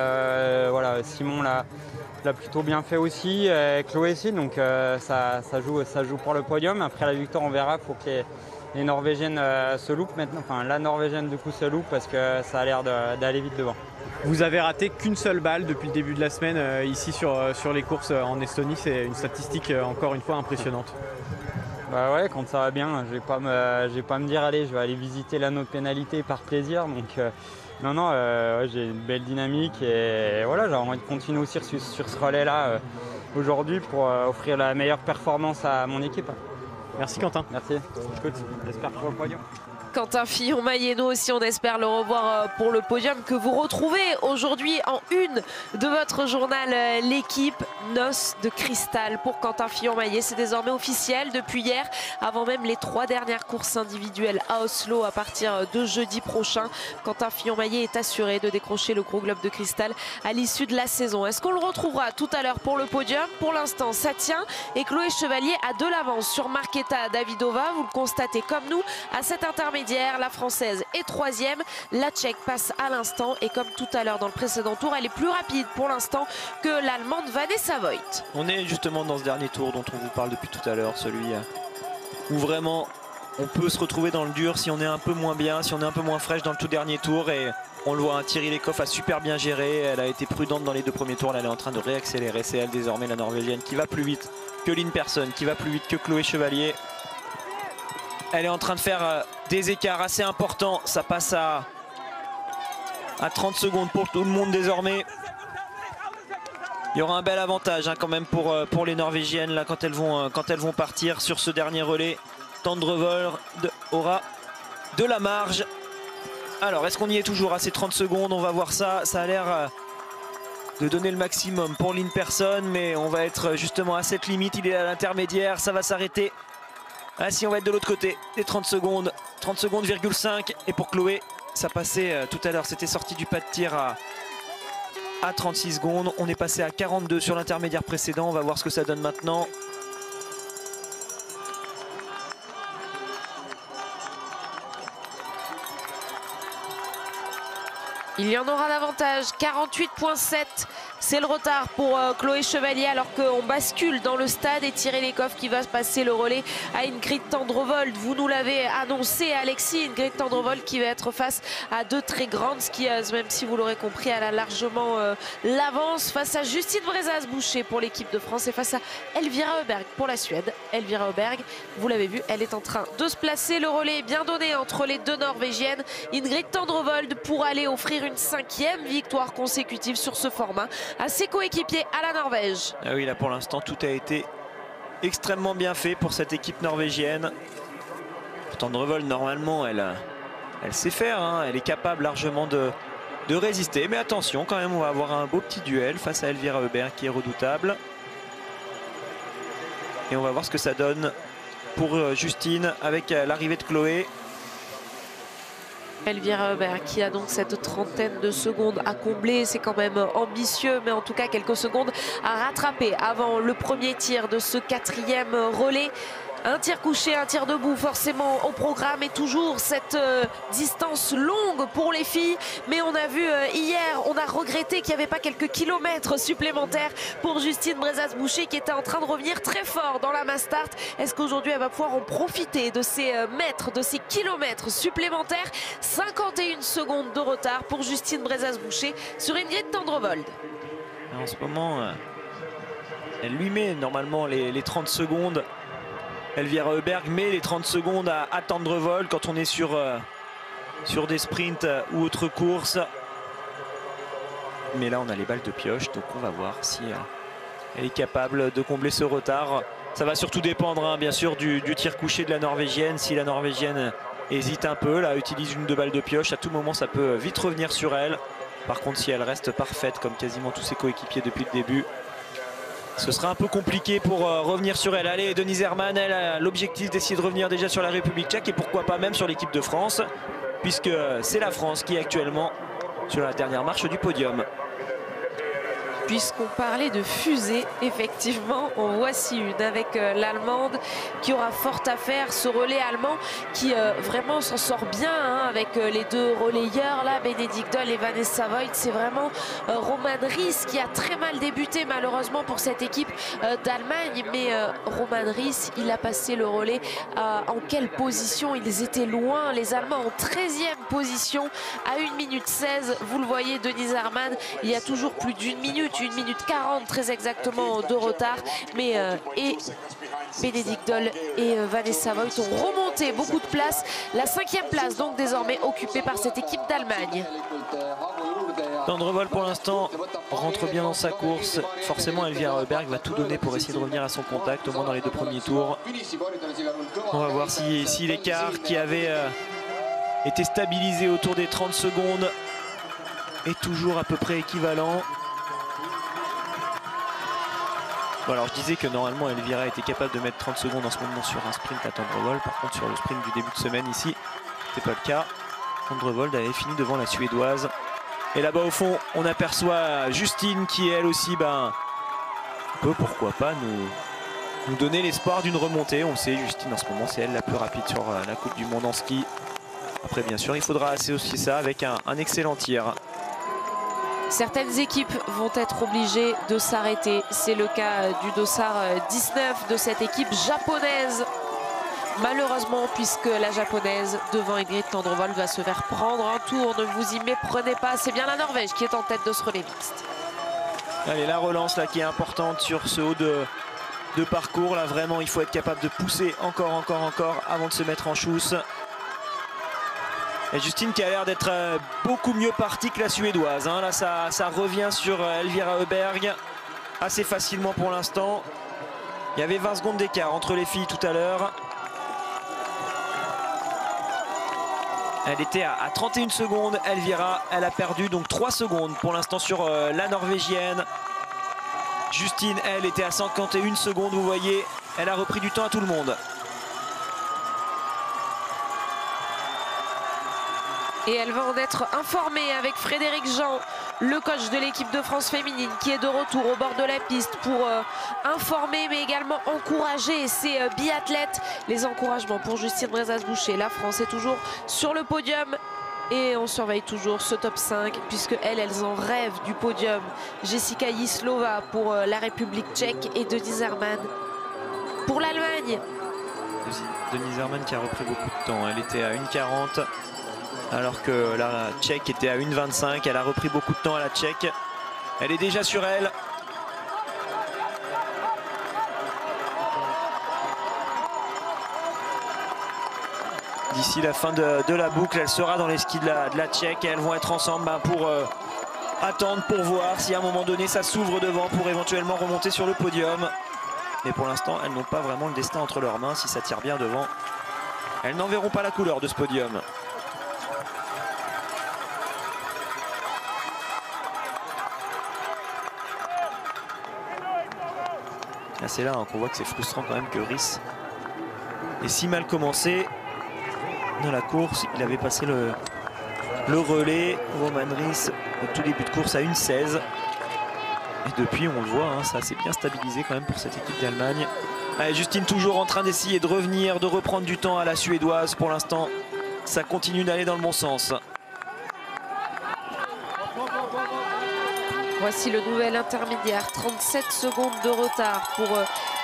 Speaker 5: voilà, Simon l'a plutôt bien fait aussi, Chloé aussi, donc ça joue pour le podium. Après la victoire, on verra, il faut que les Norvégiennes se loupent maintenant, enfin la Norvégienne du coup se loupe parce que ça a l'air d'aller vite devant.
Speaker 3: Vous avez raté qu'une seule balle depuis le début de la semaine ici sur les courses en Estonie. C'est une statistique encore une fois impressionnante.
Speaker 5: Bah ouais, quand ça va bien, je vais pas me dire allez, je vais aller visiter l'anneau de pénalité par plaisir. Donc non, ouais, j'ai une belle dynamique et voilà, j'ai envie de continuer aussi sur ce relais-là aujourd'hui pour offrir la meilleure performance à mon équipe.
Speaker 3: Merci Quentin.
Speaker 5: Merci. Écoute, j'espère pour le podium.
Speaker 1: Quentin Fillon-Maillet, nous aussi on espère le revoir pour le podium que vous retrouvez aujourd'hui en une de votre journal L'équipe. noces de cristal pour Quentin Fillon-Maillet. C'est désormais officiel depuis hier, avant même les 3 dernières courses individuelles à Oslo à partir de jeudi prochain. Quentin Fillon-Maillet est assuré de décrocher le gros globe de cristal à l'issue de la saison. Est-ce qu'on le retrouvera tout à l'heure pour le podium? Pour l'instant, ça tient et Chloé Chevalier a de l'avance sur Marketa Davidova. Vous le constatez comme nous à cet intermédiaire. La Française est 3e. La Tchèque passe à l'instant et comme tout à l'heure dans le précédent tour, elle est plus rapide pour l'instant que l'Allemande Vanessa Voigt.
Speaker 2: On est justement dans ce dernier tour dont on vous parle depuis tout à l'heure, celui où vraiment on peut se retrouver dans le dur si on est un peu moins bien, si on est un peu moins fraîche dans le tout dernier tour. Et on le voit, Thierry Lekhoff a super bien géré, elle a été prudente dans les 2 premiers tours, elle est en train de réaccélérer. C'est elle désormais, la Norvégienne, qui va plus vite que Lynn Persson, qui va plus vite que Chloé Chevalier. Elle est en train de faire des écarts assez importants, ça passe à 30 secondes pour tout le monde désormais. Il y aura un bel avantage quand même pour les Norvégiennes là, quand elles vont partir sur ce dernier relais. Tendrevold aura de la marge. Alors est-ce qu'on y est toujours à ces 30 secondes? On va voir ça. Ça a l'air de donner le maximum pour Lynn Persson, mais on va être justement à cette limite. Il est à l'intermédiaire, ça va s'arrêter. Ah si, on va être de l'autre côté des 30 secondes. 30 secondes,5. Et pour Chloé, ça passait tout à l'heure, c'était sorti du pas de tir à 36 secondes. On est passé à 42 sur l'intermédiaire précédent. On va voir ce que ça donne maintenant.
Speaker 1: Il y en aura davantage, 48,7. C'est le retard pour Chloé Chevalier alors qu'on bascule dans le stade et Thierry Lekhoff qui va passer le relais à Ingrid Tendrevold. Vous nous l'avez annoncé, Alexis, Ingrid Tendrevold qui va être face à 2 très grandes skieuses, même si vous l'aurez compris, elle a largement l'avance face à Justine Brezaz-Boucher pour l'équipe de France et face à Elvira Öberg pour la Suède. Elvira Öberg, vous l'avez vu, elle est en train de se placer. Le relais est bien donné entre les 2 Norvégiennes. Ingrid Tendrevold pour aller offrir une 5e victoire consécutive sur ce format à ses coéquipiers à la Norvège.
Speaker 2: Ah oui, là pour l'instant tout a été extrêmement bien fait pour cette équipe norvégienne. Tendrevold normalement elle sait faire, hein. Elle est capable largement de résister. Mais attention quand même, on va avoir un beau petit duel face à Elvira Öberg qui est redoutable. Et on va voir ce que ça donne pour Justine avec l'arrivée de Chloé.
Speaker 1: Elvira Öberg qui a donc cette trentaine de secondes à combler, c'est quand même ambitieux, mais en tout cas quelques secondes à rattraper avant le premier tir de ce 4e relais. Un tir couché, un tir debout forcément au programme et toujours cette distance longue pour les filles. Mais on a vu hier, on a regretté qu'il n'y avait pas quelques kilomètres supplémentaires pour Justine Brezaz-Boucher qui était en train de revenir très fort dans la mass start. Est-ce qu'aujourd'hui elle va pouvoir en profiter de ces mètres, de ces kilomètres supplémentaires? 51 secondes de retard pour Justine Brezaz-Boucher sur Ingrid Tendrevold.
Speaker 2: En ce moment, elle lui met normalement les 30 secondes. Elvira Öberg met les 30 secondes à Tendrevold quand on est sur des sprints ou autres courses. Mais là on a les balles de pioche, donc on va voir si elle est capable de combler ce retard. Ça va surtout dépendre bien sûr du tir couché de la Norvégienne. Si la Norvégienne hésite un peu, là utilise une 2 balles de pioche, à tout moment ça peut vite revenir sur elle. Par contre si elle reste parfaite comme quasiment tous ses coéquipiers depuis le début, ce sera un peu compliqué pour revenir sur elle. Allez, Denise Herrmann, elle a l'objectif d'essayer de revenir déjà sur la République tchèque et pourquoi pas même sur l'équipe de France, puisque c'est la France qui est actuellement sur la dernière marche du podium.
Speaker 1: Puisqu'on parlait de fusée, effectivement, en voici une avec l'Allemande qui aura fort à faire. Ce relais allemand qui vraiment s'en sort bien hein, avec les 2 relayeurs là, Benedikt Doll et Vanessa Voigt. C'est vraiment Roman Ries qui a très mal débuté malheureusement pour cette équipe d'Allemagne. Mais Roman Ries, il a passé le relais en quelle position? Ils étaient loin, les Allemands en 13e position à 1 minute 16. Vous le voyez, Denise Herrmann, il y a toujours plus d'1 minute. 1 minute 40 très exactement de retard, mais et Benedikt Doll et Vanessa Voigt ont remonté beaucoup de place. La 5e place donc désormais occupée par cette équipe d'Allemagne.
Speaker 2: Tendrevold pour l'instant rentre bien dans sa course. Forcément Elvira Öberg va tout donner pour essayer de revenir à son contact, au moins dans les 2 premiers tours. On va voir si l'écart qui avait été stabilisé autour des 30 secondes est toujours à peu près équivalent. Bon, alors je disais que normalement Elvira était capable de mettre 30 secondes en ce moment sur un sprint à Tendrevold. Par contre sur le sprint du début de semaine ici, c'était pas le cas. Tendrevold avait fini devant la Suédoise. Et là-bas au fond, on aperçoit Justine qui elle aussi peut pourquoi pas nous donner l'espoir d'une remontée. On le sait, Justine en ce moment c'est elle la plus rapide sur la Coupe du Monde en ski. Après bien sûr il faudra associer ça avec un excellent tir.
Speaker 1: Certaines équipes vont être obligées de s'arrêter. C'est le cas du dossard 19 de cette équipe japonaise. Malheureusement, puisque la japonaise devant Ingrid Tendrevold va se faire prendre un tour. Ne vous y méprenez pas, c'est bien la Norvège qui est en tête de ce relais mixte.
Speaker 2: Allez, la relance là qui est importante sur ce haut de parcours. Là vraiment il faut être capable de pousser encore avant de se mettre en chousse. Et Justine qui a l'air d'être beaucoup mieux partie que la Suédoise. Hein. Là ça revient sur Elvira Öberg assez facilement pour l'instant. Il y avait 20 secondes d'écart entre les filles tout à l'heure. Elle était à 31 secondes, Elvira. Elle a perdu donc 3 secondes pour l'instant sur la Norvégienne. Justine, elle, était à 51 secondes, vous voyez. Elle a repris du temps à tout le monde.
Speaker 1: Et elle va en être informée avec Frédéric Jean, le coach de l'équipe de France féminine, qui est de retour au bord de la piste pour informer mais également encourager ses biathlètes. Les encouragements pour Justine Brezas-Boucher. La France est toujours sur le podium et on surveille toujours ce top 5 puisque elles en rêvent du podium. Jessica Jislova pour la République tchèque et Denise Herman pour l'Allemagne.
Speaker 2: Denise Herman qui a repris beaucoup de temps. Elle était à 1,40. Alors que la Tchèque était à 1,25. Elle a repris beaucoup de temps à la Tchèque. Elle est déjà sur elle. D'ici la fin de la boucle, elle sera dans les skis de la Tchèque. Et elles vont être ensemble pour attendre, pour voir si à un moment donné ça s'ouvre devant pour éventuellement remonter sur le podium. Mais pour l'instant, elles n'ont pas vraiment le destin entre leurs mains. Si ça tire bien devant, elles n'en verront pas la couleur de ce podium. C'est là qu'on voit que c'est frustrant quand même que Rhys ait si mal commencé dans la course. Il avait passé le relais, Roman Rhys, au tout début de course à 1,16. Et depuis, on le voit, ça s'est bien stabilisé quand même pour cette équipe d'Allemagne. Allez, Justine toujours en train d'essayer de revenir, de reprendre du temps à la Suédoise. Pour l'instant, ça continue d'aller dans le bon sens.
Speaker 1: Voici le nouvel intermédiaire, 37 secondes de retard pour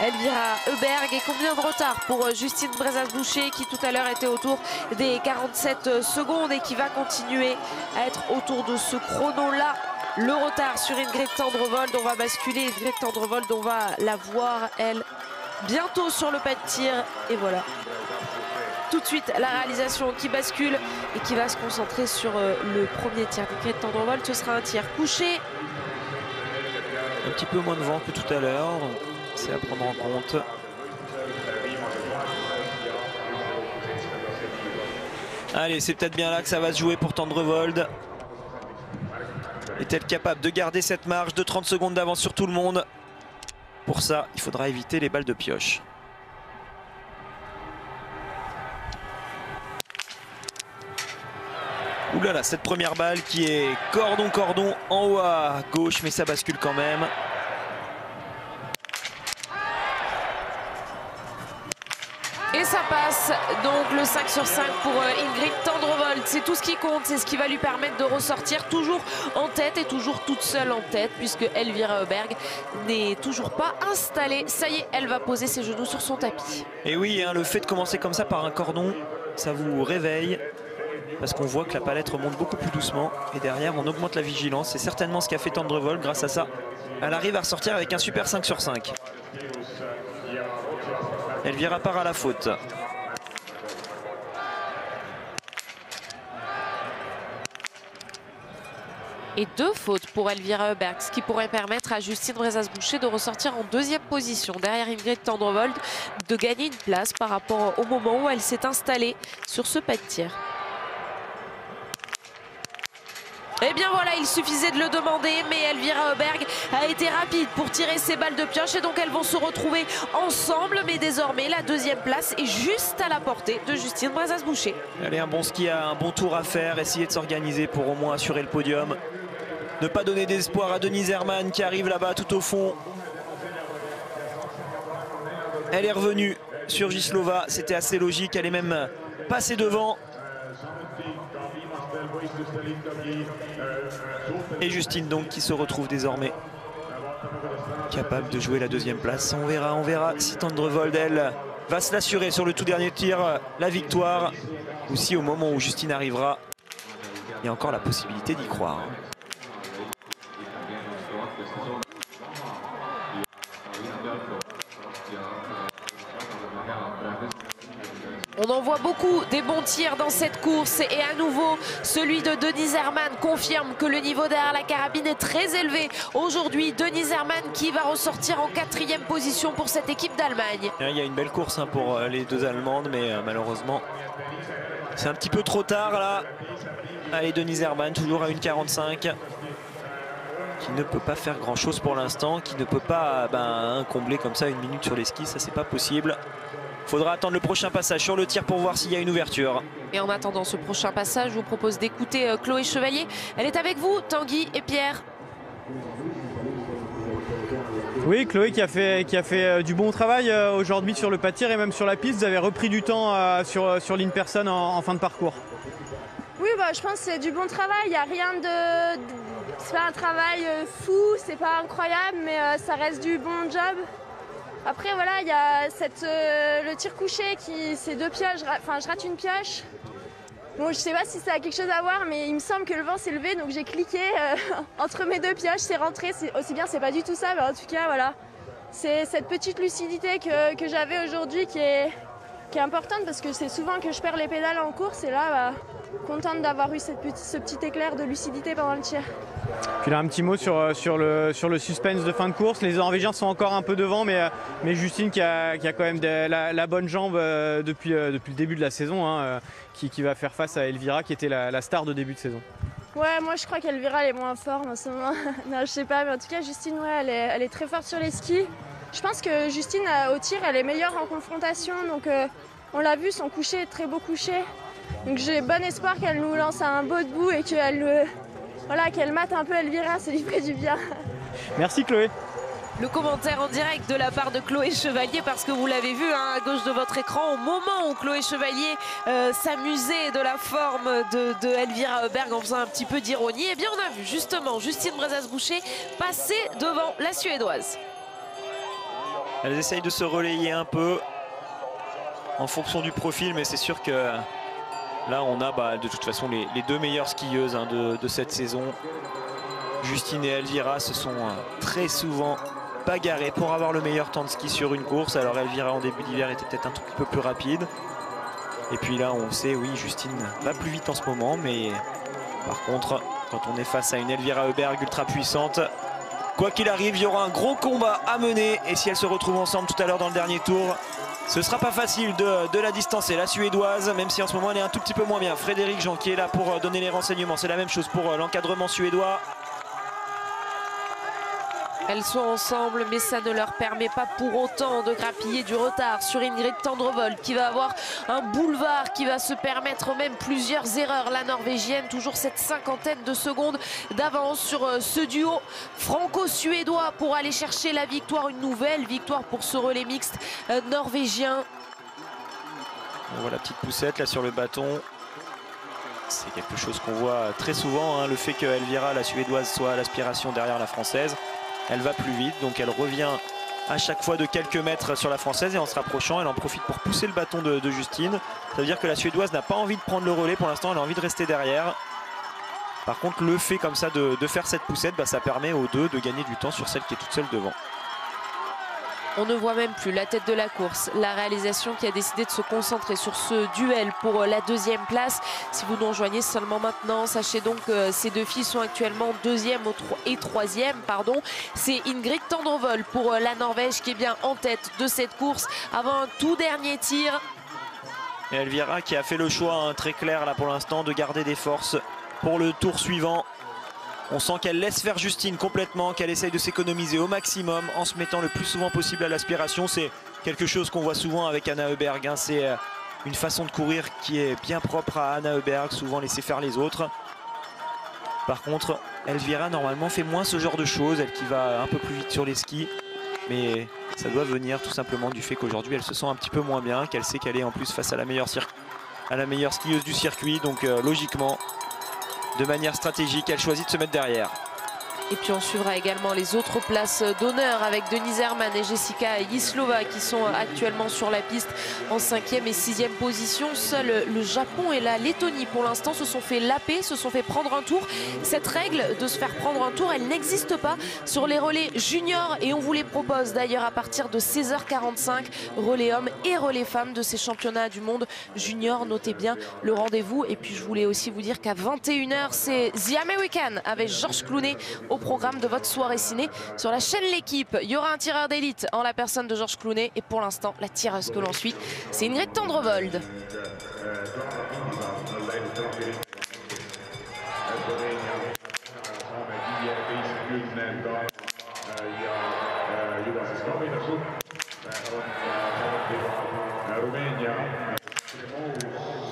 Speaker 1: Elvira Öberg. Et combien de retard pour Justine Brezas-Boucher qui tout à l'heure était autour des 47 secondes et qui va continuer à être autour de ce chrono-là. Le retard sur Ingrid Tendrevold, on va basculer Ingrid Tendrevold, on va la voir elle bientôt sur le pas de tir. Et voilà. Tout de suite la réalisation qui bascule et qui va se concentrer sur le premier tir d'Ingrid Tendrevold. Ce sera un tir couché.
Speaker 2: Un petit peu moins de vent que tout à l'heure, c'est à prendre en compte. Allez, c'est peut-être bien là que ça va se jouer pour Tendrevold. Est-elle capable de garder cette marge de 30 secondes d'avance sur tout le monde? Pour ça, il faudra éviter les balles de pioche. Ouh là là, cette première balle qui est cordon en haut à gauche, mais ça bascule quand même.
Speaker 1: Et ça passe, donc le 5 sur 5 pour Ingrid Tendrevold. C'est tout ce qui compte, c'est ce qui va lui permettre de ressortir toujours en tête et toujours toute seule en tête, puisque Elvira Öberg n'est toujours pas installée. Ça y est, elle va poser ses genoux sur son tapis.
Speaker 2: Et oui, le fait de commencer comme ça par un cordon, ça vous réveille. Parce qu'on voit que la palette remonte beaucoup plus doucement. Et derrière, on augmente la vigilance. C'est certainement ce qu'a fait Tendrevold. Grâce à ça, elle arrive à ressortir avec un super 5 sur 5. Elvira part à la faute.
Speaker 1: Et 2 fautes pour Elvira Öberg, ce qui pourrait permettre à Justine Brezas-Boucher de ressortir en 2e position derrière Ingrid Tendrevold, de gagner une place par rapport au moment où elle s'est installée sur ce pas de tir. Eh bien voilà, il suffisait de le demander, mais Elvira Auberg a été rapide pour tirer ses balles de pioche et donc elles vont se retrouver ensemble. Mais désormais, la deuxième place est juste à la portée de Justine Brezas-Boucher.
Speaker 2: Allez, un bon ski, un bon tour à faire, essayer de s'organiser pour au moins assurer le podium. Ne pas donner d'espoir à Denise Herrmann qui arrive là-bas tout au fond. Elle est revenue sur Gislova, c'était assez logique, elle est même passée devant. Et Justine donc qui se retrouve désormais capable de jouer la deuxième place. On verra si Tendrevold elle va se l'assurer sur le tout dernier tir, la victoire, ou si au moment où Justine arrivera, il y a encore la possibilité d'y croire.
Speaker 1: On en voit beaucoup des bons tirs dans cette course et à nouveau celui de Denise Herrmann confirme que le niveau derrière la carabine est très élevé. Aujourd'hui, Denise Herrmann qui va ressortir en 4e position pour cette équipe d'Allemagne.
Speaker 2: Il y a une belle course pour les deux Allemandes, mais malheureusement c'est un petit peu trop tard là. Allez, Denise Herrmann toujours à 1,45 qui ne peut pas faire grand chose pour l'instant, qui ne peut pas combler comme ça 1 minute sur les skis, ça c'est pas possible. Faudra attendre le prochain passage sur le tir pour voir s'il y a une ouverture.
Speaker 1: Et en attendant ce prochain passage, je vous propose d'écouter Chloé Chevalier. Elle est avec vous, Tanguy et Pierre.
Speaker 3: Oui, Chloé qui a fait du bon travail aujourd'hui sur le pas de tir et même sur la piste. Vous avez repris du temps sur l'in-person en fin de parcours.
Speaker 6: Oui, je pense que c'est du bon travail. Il n'y a rien de... C'est pas un travail fou, c'est pas incroyable, mais ça reste du bon job. Après voilà, il y a le tir couché qui c'est 2 pioches, je rate une pioche. Bon, je sais pas si ça a quelque chose à voir, mais il me semble que le vent s'est levé, donc j'ai cliqué entre mes 2 pioches, c'est rentré. Aussi bien, c'est pas du tout ça, mais en tout cas voilà, c'est cette petite lucidité que j'avais aujourd'hui qui est importante parce que c'est souvent que je perds les pédales en course et là, contente d'avoir eu ce petit éclair de lucidité pendant le tir.
Speaker 3: Puis là un petit mot sur le suspense de fin de course. Les Norvégiens sont encore un peu devant, mais Justine qui a quand même la bonne jambe depuis le début de la saison, qui va faire face à Elvira qui était la star de début de saison.
Speaker 6: Ouais, moi je crois qu'Elvira elle est moins forte en ce moment. Non, je sais pas, mais en tout cas Justine, ouais, elle est très forte sur les skis. Je pense que Justine au tir elle est meilleure en confrontation, donc on l'a vu, son coucher est très beau coucher. Donc j'ai bon espoir qu'elle nous lance un beau debout et qu'elle mate un peu Elvira, ça lui ferait du bien.
Speaker 3: Merci Chloé.
Speaker 1: Le commentaire en direct de la part de Chloé Chevalier, parce que vous l'avez vu à gauche de votre écran, au moment où Chloé Chevalier s'amusait de la forme de Elvira Auberg en faisant un petit peu d'ironie, eh bien on a vu justement Justine Brezas-Boucher passer devant la Suédoise.
Speaker 2: Elles essayent de se relayer un peu en fonction du profil, mais c'est sûr que là on a de toute façon les 2 meilleures skieuses de cette saison. Justine et Elvira se sont très souvent bagarrées pour avoir le meilleur temps de ski sur une course. Alors Elvira en début d'hiver était peut-être un tout petit peu plus rapide. Et puis là on sait, oui, Justine va plus vite en ce moment, mais par contre quand on est face à une Elvira Auberg ultra puissante, quoi qu'il arrive, il y aura un gros combat à mener. Et si elles se retrouvent ensemble tout à l'heure dans le dernier tour, ce sera pas facile de la distancer. La Suédoise, même si en ce moment elle est un tout petit peu moins bien. Frédéric Jean qui est là pour donner les renseignements. C'est la même chose pour l'encadrement suédois.
Speaker 1: Elles sont ensemble, mais ça ne leur permet pas pour autant de grappiller du retard sur Ingrid Tendrevold qui va avoir un boulevard, qui va se permettre même plusieurs erreurs. La Norvégienne, toujours cette 50aine de secondes d'avance sur ce duo franco-suédois pour aller chercher la victoire, une nouvelle victoire pour ce relais mixte norvégien.
Speaker 2: On voit la petite poussette là sur le bâton. C'est quelque chose qu'on voit très souvent, le fait que Elvira, la Suédoise, soit à l'aspiration derrière la Française. Elle va plus vite, donc elle revient à chaque fois de quelques mètres sur la Française et en se rapprochant, elle en profite pour pousser le bâton de Justine. Ça veut dire que la Suédoise n'a pas envie de prendre le relais pour l'instant, elle a envie de rester derrière. Par contre, le fait comme ça de faire cette poussette, ça permet aux deux de gagner du temps sur celle qui est toute seule devant.
Speaker 1: On ne voit même plus la tête de la course, la réalisation qui a décidé de se concentrer sur ce duel pour la 2e place. Si vous nous rejoignez seulement maintenant, sachez donc que ces 2 filles sont actuellement 2e et 3e. C'est Ingrid Tendrevold pour la Norvège qui est bien en tête de cette course avant un tout dernier tir.
Speaker 2: Et Elvira qui a fait le choix très clair là pour l'instant de garder des forces pour le tour suivant. On sent qu'elle laisse faire Justine complètement, qu'elle essaye de s'économiser au maximum en se mettant le plus souvent possible à l'aspiration. C'est quelque chose qu'on voit souvent avec Anna Heuberg, hein. C'est une façon de courir qui est bien propre à Anna Heuberg, souvent laisser faire les autres. Par contre, Elvira normalement fait moins ce genre de choses, elle qui va un peu plus vite sur les skis. Mais ça doit venir tout simplement du fait qu'aujourd'hui elle se sent un petit peu moins bien, qu'elle sait qu'elle est en plus face à la meilleure skieuse du circuit. Donc logiquement, de manière stratégique, elle choisit de se mettre derrière.
Speaker 1: Et puis on suivra également les autres places d'honneur avec Denise Herrmann et Jessica Jislova qui sont actuellement sur la piste en 5e et 6e position. Seuls le Japon et la Lettonie pour l'instant se sont fait laper, se sont fait prendre un tour. Cette règle de se faire prendre un tour, elle n'existe pas sur les relais juniors et on vous les propose d'ailleurs à partir de 16h45, relais hommes et relais femmes de ces championnats du monde junior. Notez bien le rendez-vous. Et puis je voulais aussi vous dire qu'à 21h, c'est The American avec Georges Clooney au programme de votre soirée ciné sur la chaîne L'équipe. Il y aura un tireur d'élite en la personne de Georges Clooney et pour l'instant la tireuse que l'on suit, c'est Ingrid Tendrevold.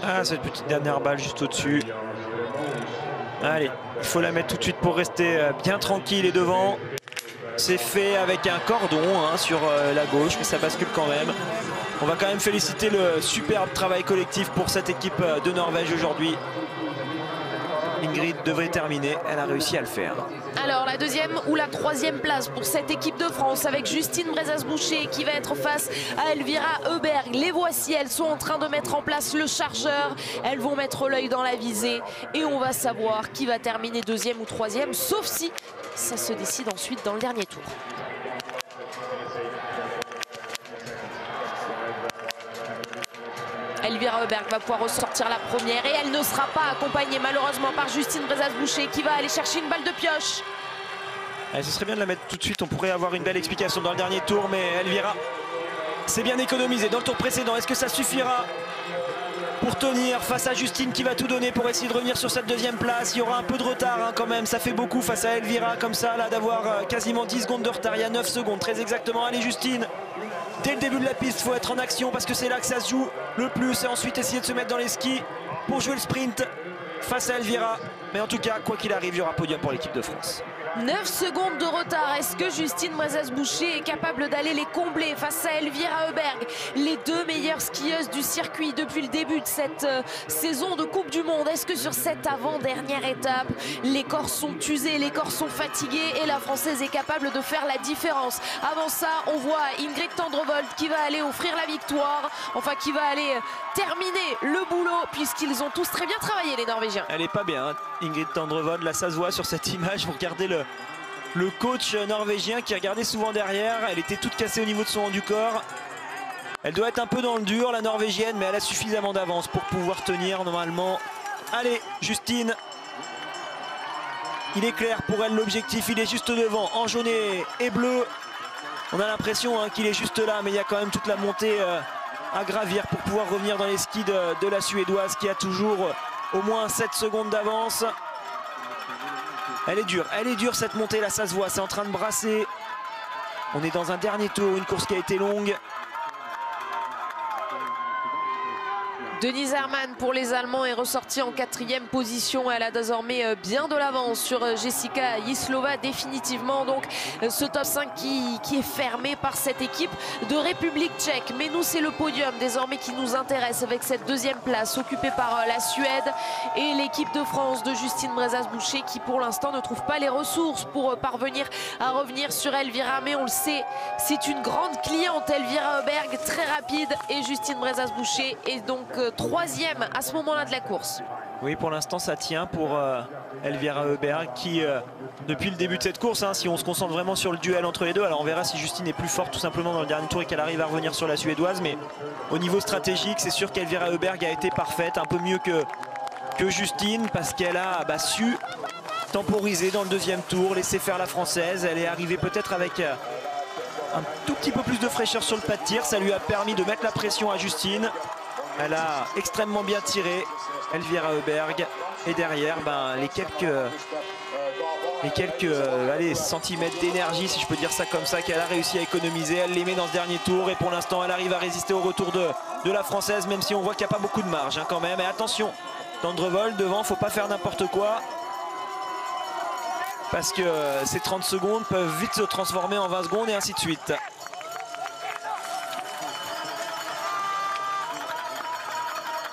Speaker 2: Ah, cette petite dernière balle juste au-dessus. Allez, il faut la mettre tout de suite pour rester bien tranquille et devant. C'est fait avec un cordon hein, sur la gauche, mais ça bascule quand même. On va quand même féliciter le superbe travail collectif pour cette équipe de Norvège aujourd'hui. Ingrid devrait terminer, elle a réussi à le faire.
Speaker 1: Alors la deuxième ou la troisième place pour cette équipe de France avec Justine Brezas-Boucher qui va être face à Elvira Heuberg. Les voici, elles sont en train de mettre en place le chargeur. Elles vont mettre l'œil dans la visée et on va savoir qui va terminer deuxième ou troisième, sauf si ça se décide ensuite dans le dernier tour. Elvira Heuberg va pouvoir ressortir la première et elle ne sera pas accompagnée malheureusement par Justine Brezas-Boucher qui va aller chercher une balle de pioche.
Speaker 2: Allez, ce serait bien de la mettre tout de suite, on pourrait avoir une belle explication dans le dernier tour, mais Elvira s'est bien économisée dans le tour précédent. Est-ce que ça suffira pour tenir face à Justine qui va tout donner pour essayer de revenir sur cette deuxième place? Il y aura un peu de retard hein, quand même, ça fait beaucoup face à Elvira comme ça là d'avoir quasiment 10 secondes de retard, il y a 9 secondes très exactement. Allez Justine, dès le début de la piste, il faut être en action parce que c'est là que ça se joue le plus et ensuite essayer de se mettre dans les skis pour jouer le sprint face à Elvira. Mais en tout cas, quoi qu'il arrive, il y aura podium pour l'équipe de France.
Speaker 1: 9 secondes de retard. Est-ce que Justine Brezas-Boucher est capable d'aller les combler face à Elvira Heuberg, les deux meilleures skieuses du circuit depuis le début de cette saison de Coupe du Monde? Est-ce que sur cette avant-dernière étape, les corps sont usés, les corps sont fatigués et la Française est capable de faire la différence? Avant ça, on voit Ingrid Tendrevold qui va aller offrir la victoire, enfin qui va aller terminer le boulot puisqu'ils ont tous très bien travaillé les Norvégiens.
Speaker 2: Elle est pas bien, hein, Ingrid Tendrevold, là ça se voit sur cette image, vous regardez le coach norvégien qui regardait souvent derrière, elle était toute cassée au niveau de son haut du corps. Elle doit être un peu dans le dur la norvégienne, mais elle a suffisamment d'avance pour pouvoir tenir normalement. Allez Justine, il est clair pour elle l'objectif, il est juste devant en jaune et bleu. On a l'impression hein, qu'il est juste là, mais il y a quand même toute la montée à gravir pour pouvoir revenir dans les skis de la Suédoise qui a toujours au moins 7 secondes d'avance. Elle est dure cette montée là, ça se voit, c'est en train de brasser. On est dans un dernier tour, une course qui a été longue.
Speaker 1: Denise Herrmann pour les Allemands est ressortie en 4e position. Elle a désormais bien de l'avance sur Jessica Jislova définitivement. Donc ce top 5 qui est fermé par cette équipe de République tchèque. Mais nous c'est le podium désormais qui nous intéresse avec cette deuxième place occupée par la Suède et l'équipe de France de Justine Brezas-Boucher qui pour l'instant ne trouve pas les ressources pour parvenir à revenir sur Elvira. Mais on le sait, c'est une grande cliente Elvira Heuberg, très rapide, et Justine Brezas-Boucher est donc 3e à ce moment-là de la course.
Speaker 2: Oui, pour l'instant ça tient pour Elvira Heuberg qui depuis le début de cette course hein, si on se concentre vraiment sur le duel entre les deux, alors on verra si Justine est plus forte tout simplement dans le dernier tour et qu'elle arrive à revenir sur la Suédoise, mais au niveau stratégique c'est sûr qu'Elvira Heuberg a été parfaite, un peu mieux que Justine parce qu'elle a su temporiser dans le deuxième tour, laisser faire la Française. Elle est arrivée peut-être avec un tout petit peu plus de fraîcheur sur le pas de tir, ça lui a permis de mettre la pression à Justine. Elle a extrêmement bien tiré Elvira Heuberg et derrière les quelques les quelques centimètres d'énergie, si je peux dire ça comme ça, qu'elle a réussi à économiser. Elle les met dans ce dernier tour et pour l'instant elle arrive à résister au retour de la Française, même si on voit qu'il n'y a pas beaucoup de marge quand même. Et attention, Tendrevol devant, faut pas faire n'importe quoi, parce que ces 30 secondes peuvent vite se transformer en 20 secondes et ainsi de suite.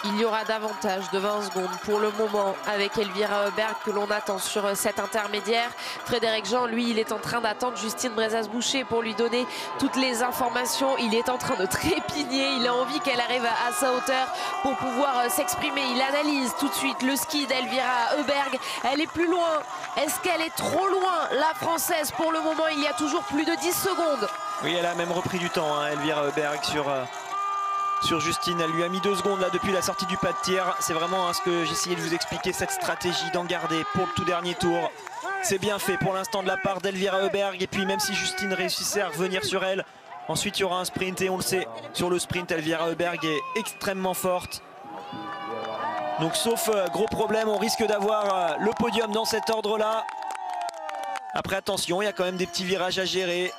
Speaker 1: Il y aura davantage de 20 secondes pour le moment avec Elvira Heuberg que l'on attend sur cet intermédiaire. Frédéric Jean, lui, il est en train d'attendre Justine Brezas-Boucher pour lui donner toutes les informations. Il est en train de trépigner, il a envie qu'elle arrive à sa hauteur pour pouvoir s'exprimer. Il analyse tout de suite le ski d'Elvira Heuberg. Elle est plus loin. Est-ce qu'elle est trop loin, la Française? Pour le moment, il y a toujours plus de 10 secondes.
Speaker 2: Oui, elle a même repris du temps, hein, Elvira Heuberg sur Justine. Elle lui a mis 2 secondes là depuis la sortie du pas de tir. C'est vraiment ce que j'essayais de vous expliquer, cette stratégie d'en garder pour le tout dernier tour. C'est bien fait pour l'instant de la part d'Elvira Heuberg. Et puis même si Justine réussissait à revenir sur elle, ensuite il y aura un sprint et on le sait, sur le sprint Elvira Heuberg est extrêmement forte. Donc sauf gros problème, on risque d'avoir le podium dans cet ordre là. Après attention, il y a quand même des petits virages à gérer,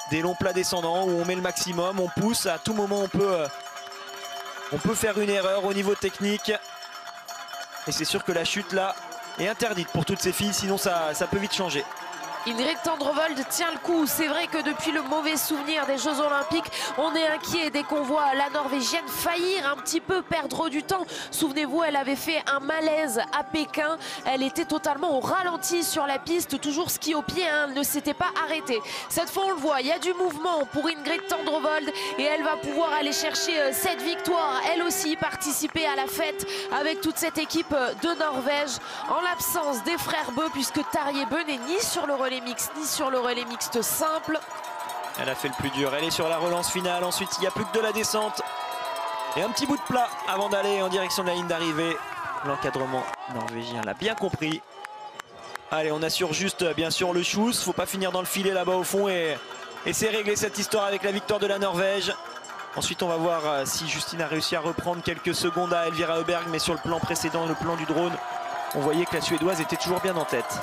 Speaker 2: des longs plats descendants où on met le maximum, on pousse, à tout moment on peut faire une erreur au niveau technique. Et c'est sûr que la chute là est interdite pour toutes ces filles, sinon ça peut vite changer.
Speaker 1: Ingrid Tendrevold tient le coup. C'est vrai que depuis le mauvais souvenir des Jeux Olympiques, on est inquiet dès qu'on voit la Norvégienne faillir un petit peu, perdre du temps. Souvenez-vous, elle avait fait un malaise à Pékin. Elle était totalement au ralenti sur la piste, toujours ski au pied, hein. Elle ne s'était pas arrêtée. Cette fois, on le voit, il y a du mouvement pour Ingrid Tendrevold et elle va pouvoir aller chercher cette victoire. Elle aussi participer à la fête avec toute cette équipe de Norvège, en l'absence des frères Bø, puisque Tarjei Bø n'est ni sur le relais mixte ni sur le relais mixte simple.
Speaker 2: Elle a fait le plus dur, elle est sur la relance finale. Ensuite il n'y a plus que de la descente et un petit bout de plat avant d'aller en direction de la ligne d'arrivée. L'encadrement norvégien l'a bien compris. Allez, on assure juste bien sûr le chouse, faut pas finir dans le filet là-bas au fond et c'est réglé cette histoire avec la victoire de la Norvège. Ensuite on va voir si Justine a réussi à reprendre quelques secondes à Elvira Heuberg, mais sur le plan précédent, le plan du drone, on voyait que la Suédoise était toujours bien en tête.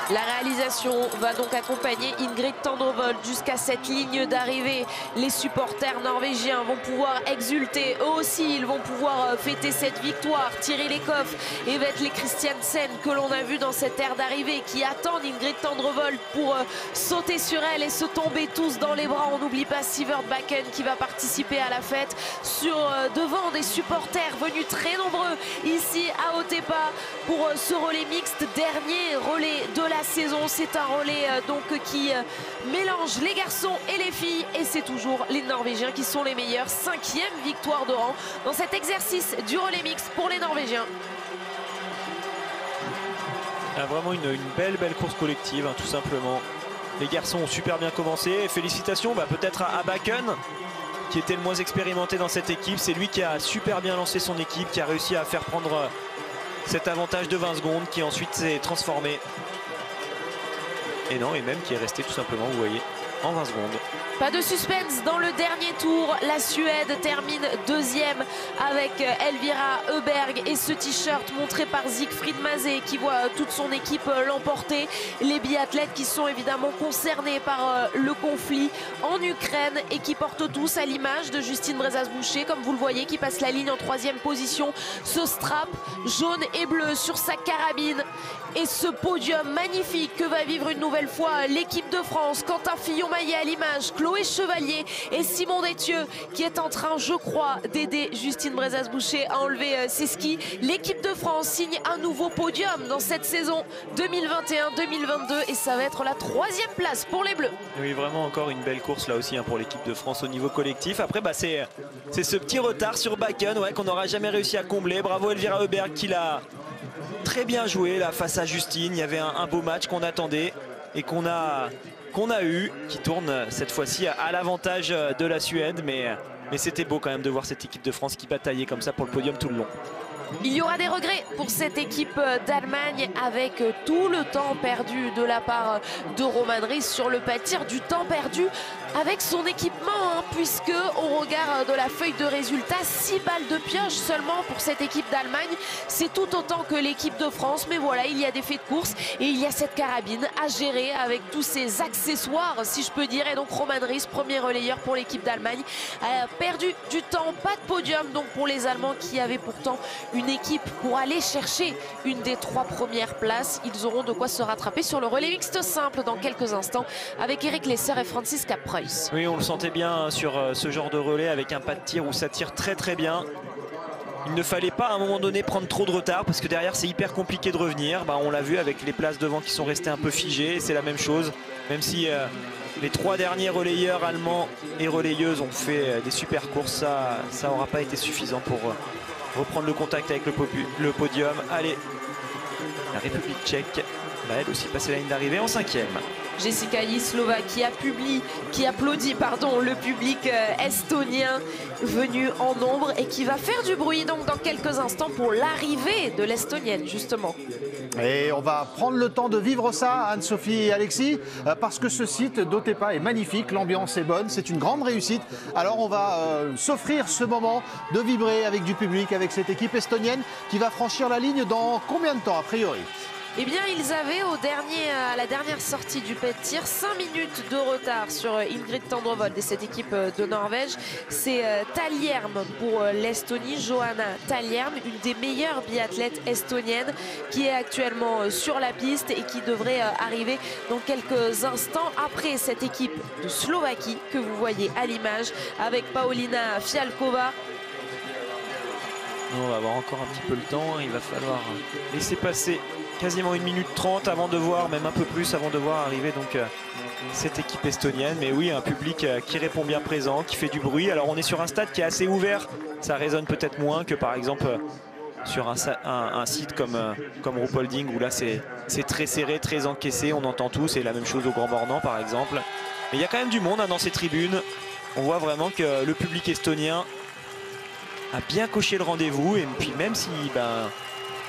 Speaker 1: La réalisation va donc accompagner Ingrid Tendrevold jusqu'à cette ligne d'arrivée. Les supporters norvégiens vont pouvoir exulter. Eux aussi, ils vont pouvoir fêter cette victoire. Thierry Lekhoff et Vetle Christiansen, que l'on a vu dans cette aire d'arrivée, qui attendent Ingrid Tendrevold pour sauter sur elle et se tomber tous dans les bras. On n'oublie pas Sivert Bakken qui va participer à la fête devant des supporters venus très nombreux ici à Otepää pour ce relais mixte, dernier relais de la saison. C'est un relais qui mélange les garçons et les filles, et c'est toujours les Norvégiens qui sont les meilleurs. 5e victoire de rang dans cet exercice du relais mixte pour les Norvégiens.
Speaker 2: Vraiment une belle course collective, hein, tout simplement. Les garçons ont super bien commencé et félicitations peut-être à Bakken, qui était le moins expérimenté dans cette équipe. C'est lui qui a super bien lancé son équipe, qui a réussi à faire prendre cet avantage de 20 secondes, qui ensuite s'est transformé. Et même qui est resté tout simplement, vous voyez, en 20 secondes.
Speaker 1: Pas de suspense dans le dernier tour. La Suède termine 2e avec Elvira Heuberg et ce t-shirt montré par Siegfried Mazé qui voit toute son équipe l'emporter. Les biathlètes qui sont évidemment concernés par le conflit en Ukraine et qui portent tous à l'image de Justine Brezas-Boucher, comme vous le voyez, qui passe la ligne en 3e position. Ce strap jaune et bleu sur sa carabine et ce podium magnifique que va vivre une nouvelle fois l'équipe de France. Quentin Fillon-Maillet à l'image, Chloé Chevalier et Simon Détieux qui est en train, je crois, d'aider Justine Brezas-Boucher à enlever ses skis. L'équipe de France signe un nouveau podium dans cette saison 2021-2022 et ça va être la 3e place pour les Bleus.
Speaker 2: Oui, vraiment encore une belle course là aussi, hein, pour l'équipe de France au niveau collectif. Après c'est ce petit retard sur Bakken, qu'on n'aura jamais réussi à combler. Bravo Elvira Heuberg qui l'a très bien joué là face à Justine. Il y avait un beau match qu'on attendait et qu'on a eu, qui tourne cette fois-ci à l'avantage de la Suède, mais c'était beau quand même de voir cette équipe de France qui bataillait comme ça pour le podium tout le long.
Speaker 1: Il y aura des regrets pour cette équipe d'Allemagne avec tout le temps perdu de la part de Roman Ries sur le pas de tir, du temps perdu avec son équipement, hein, puisque au regard de la feuille de résultats, 6 balles de pioche seulement pour cette équipe d'Allemagne. C'est tout autant que l'équipe de France, mais voilà, il y a des faits de course et il y a cette carabine à gérer avec tous ces accessoires, si je peux dire. Et donc Roman Ries, premier relayeur pour l'équipe d'Allemagne, a perdu du temps, pas de podium donc pour les Allemands qui avaient pourtant une équipe pour aller chercher une des 3 premières places. Ils auront de quoi se rattraper sur le relais mixte simple dans quelques instants avec Eric Lesser et Francis Capreus.
Speaker 2: Oui, on le sentait bien sur ce genre de relais avec un pas de tir où ça tire très très bien. Il ne fallait pas à un moment donné prendre trop de retard parce que derrière c'est hyper compliqué de revenir. On l'a vu avec les places devant qui sont restées un peu figées, c'est la même chose. Même si les 3 derniers relayeurs allemands et relayeuses ont fait des super courses, ça n'aura pas été suffisant pour reprendre le contact avec le podium. Allez, la République tchèque va elle aussi passer la ligne d'arrivée en 5e.
Speaker 1: Jessica Jislova qui applaudit le public estonien venu en nombre et qui va faire du bruit donc dans quelques instants pour l'arrivée de l'estonienne justement.
Speaker 7: Et on va prendre le temps de vivre ça, Anne-Sophie et Alexis, parce que ce site d'Otepää est magnifique, l'ambiance est bonne, c'est une grande réussite. Alors on va s'offrir ce moment de vibrer avec du public, avec cette équipe estonienne qui va franchir la ligne dans combien de temps a priori ?
Speaker 1: Eh bien, ils avaient à la dernière sortie du pet tir 5 minutes de retard sur Ingrid Tandrevold et cette équipe de Norvège. C'est Talierm pour l'Estonie, Johanna Talierm, une des meilleures biathlètes estoniennes qui est actuellement sur la piste et qui devrait arriver dans quelques instants après cette équipe de Slovaquie que vous voyez à l'image avec Paulina Fialkova.
Speaker 2: On va avoir encore un petit peu le temps, il va falloir laisser passer quasiment 1 minute 30 avant de voir, même un peu plus avant de voir arriver donc cette équipe estonienne. Mais oui, un public qui répond bien présent, qui fait du bruit. Alors on est sur un stade qui est assez ouvert, ça résonne peut-être moins que par exemple sur un site comme Ruhpolding où là c'est très serré, très encaissé, on entend tout. C'est la même chose au Grand Bornand par exemple. Mais il y a quand même du monde dans ces tribunes. On voit vraiment que le public estonien a bien coché le rendez-vous, et puis même si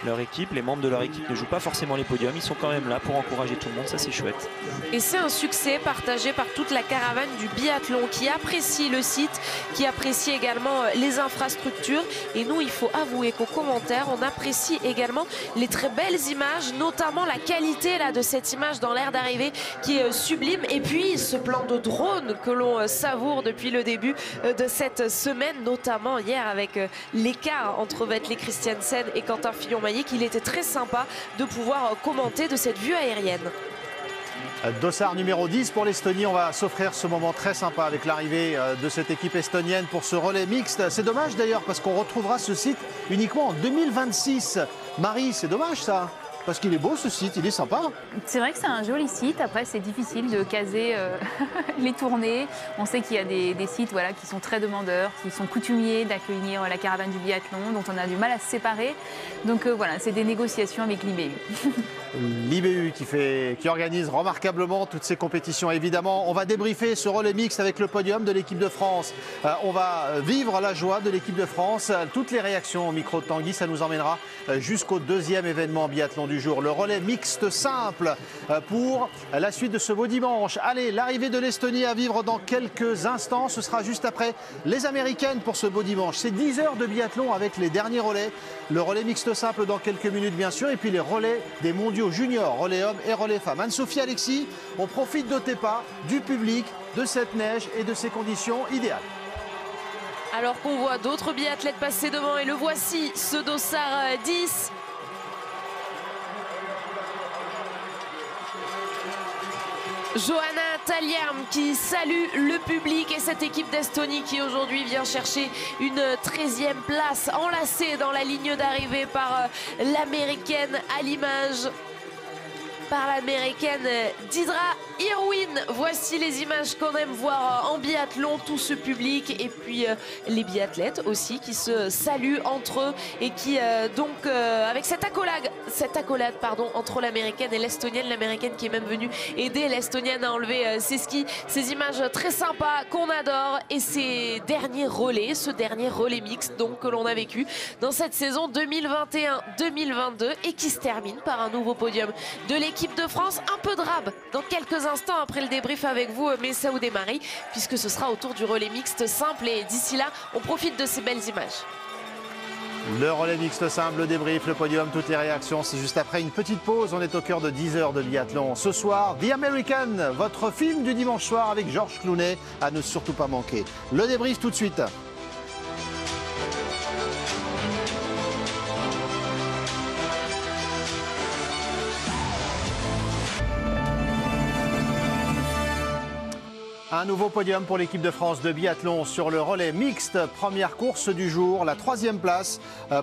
Speaker 2: leur équipe, les membres de leur équipe ne jouent pas forcément les podiums, ils sont quand même là pour encourager tout le monde, ça c'est chouette.
Speaker 1: Et c'est un succès partagé par toute la caravane du biathlon qui apprécie le site, qui apprécie également les infrastructures. Et nous, il faut avouer qu'aux commentaires, on apprécie également les très belles images, notamment la qualité là, de cette image dans l'air d'arrivée qui est sublime. Et puis ce plan de drone que l'on savoure depuis le début de cette semaine, notamment hier avec l'écart entre Vetle Christiansen et Quentin Fillon-Maillet, qu'il était très sympa de pouvoir commenter de cette vue aérienne.
Speaker 7: Dossard numéro 10 pour l'Estonie. On va s'offrir ce moment très sympa avec l'arrivée de cette équipe estonienne pour ce relais mixte. C'est dommage d'ailleurs parce qu'on retrouvera ce site uniquement en 2026. Marie, c'est dommage ça, parce qu'il est beau ce site, il est sympa.
Speaker 8: C'est vrai que c'est un joli site. Après, c'est difficile de caser les tournées. On sait qu'il y a des sites qui sont très demandeurs, qui sont coutumiers d'accueillir la caravane du biathlon, dont on a du mal à se séparer. Donc voilà, c'est des négociations avec l'IBU.
Speaker 7: L'IBU qui organise remarquablement toutes ces compétitions. Évidemment, on va débriefer ce relais mixte avec le podium de l'équipe de France. On va vivre la joie de l'équipe de France. Toutes les réactions au micro de Tanguy, ça nous emmènera jusqu'au 2e événement biathlon du jour, le relais mixte simple pour la suite de ce beau dimanche. Allez, l'arrivée de l'Estonie à vivre dans quelques instants. Ce sera juste après les Américaines pour ce beau dimanche. C'est 10 heures de biathlon avec les derniers relais. Le relais mixte simple dans quelques minutes bien sûr, et puis les relais des mondiaux juniors, relais hommes et relais femmes. Anne-Sophie, Alexis, on profite d'Otepää, du public, de cette neige et de ces conditions idéales.
Speaker 1: Alors qu'on voit d'autres biathlètes passer devant, et le voici, ce dossard 10. Johanna Talierm qui salue le public et cette équipe d'Estonie qui aujourd'hui vient chercher une 13e place enlacée dans la ligne d'arrivée par l'américaine à l'image. Par l'américaine Didra Irwin. Voici les images qu'on aime voir en biathlon, tout ce public et puis les biathlètes aussi qui se saluent entre eux et qui avec cette accolade entre l'américaine et l'estonienne, l'américaine qui est même venue aider l'estonienne à enlever ses skis. Ces images très sympas qu'on adore, et ces derniers relais, ce dernier relais mixte donc que l'on a vécu dans cette saison 2021-2022 et qui se termine par un nouveau podium de l'équipe l'équipe de France. Un peu de rab dans quelques instants après le débrief avec vous, Messaoud et Marie, puisque ce sera au tour du relais mixte simple. Et d'ici là, on profite de ces belles images.
Speaker 7: Le relais mixte simple, le débrief, le podium, toutes les réactions, c'est juste après une petite pause. On est au cœur de 10 heures de biathlon. Ce soir, The American, votre film du dimanche soir avec Georges Clooney, à ne surtout pas manquer. Le débrief tout de suite. Un nouveau podium pour l'équipe de France de biathlon sur le relais mixte. Première course du jour, la 3e place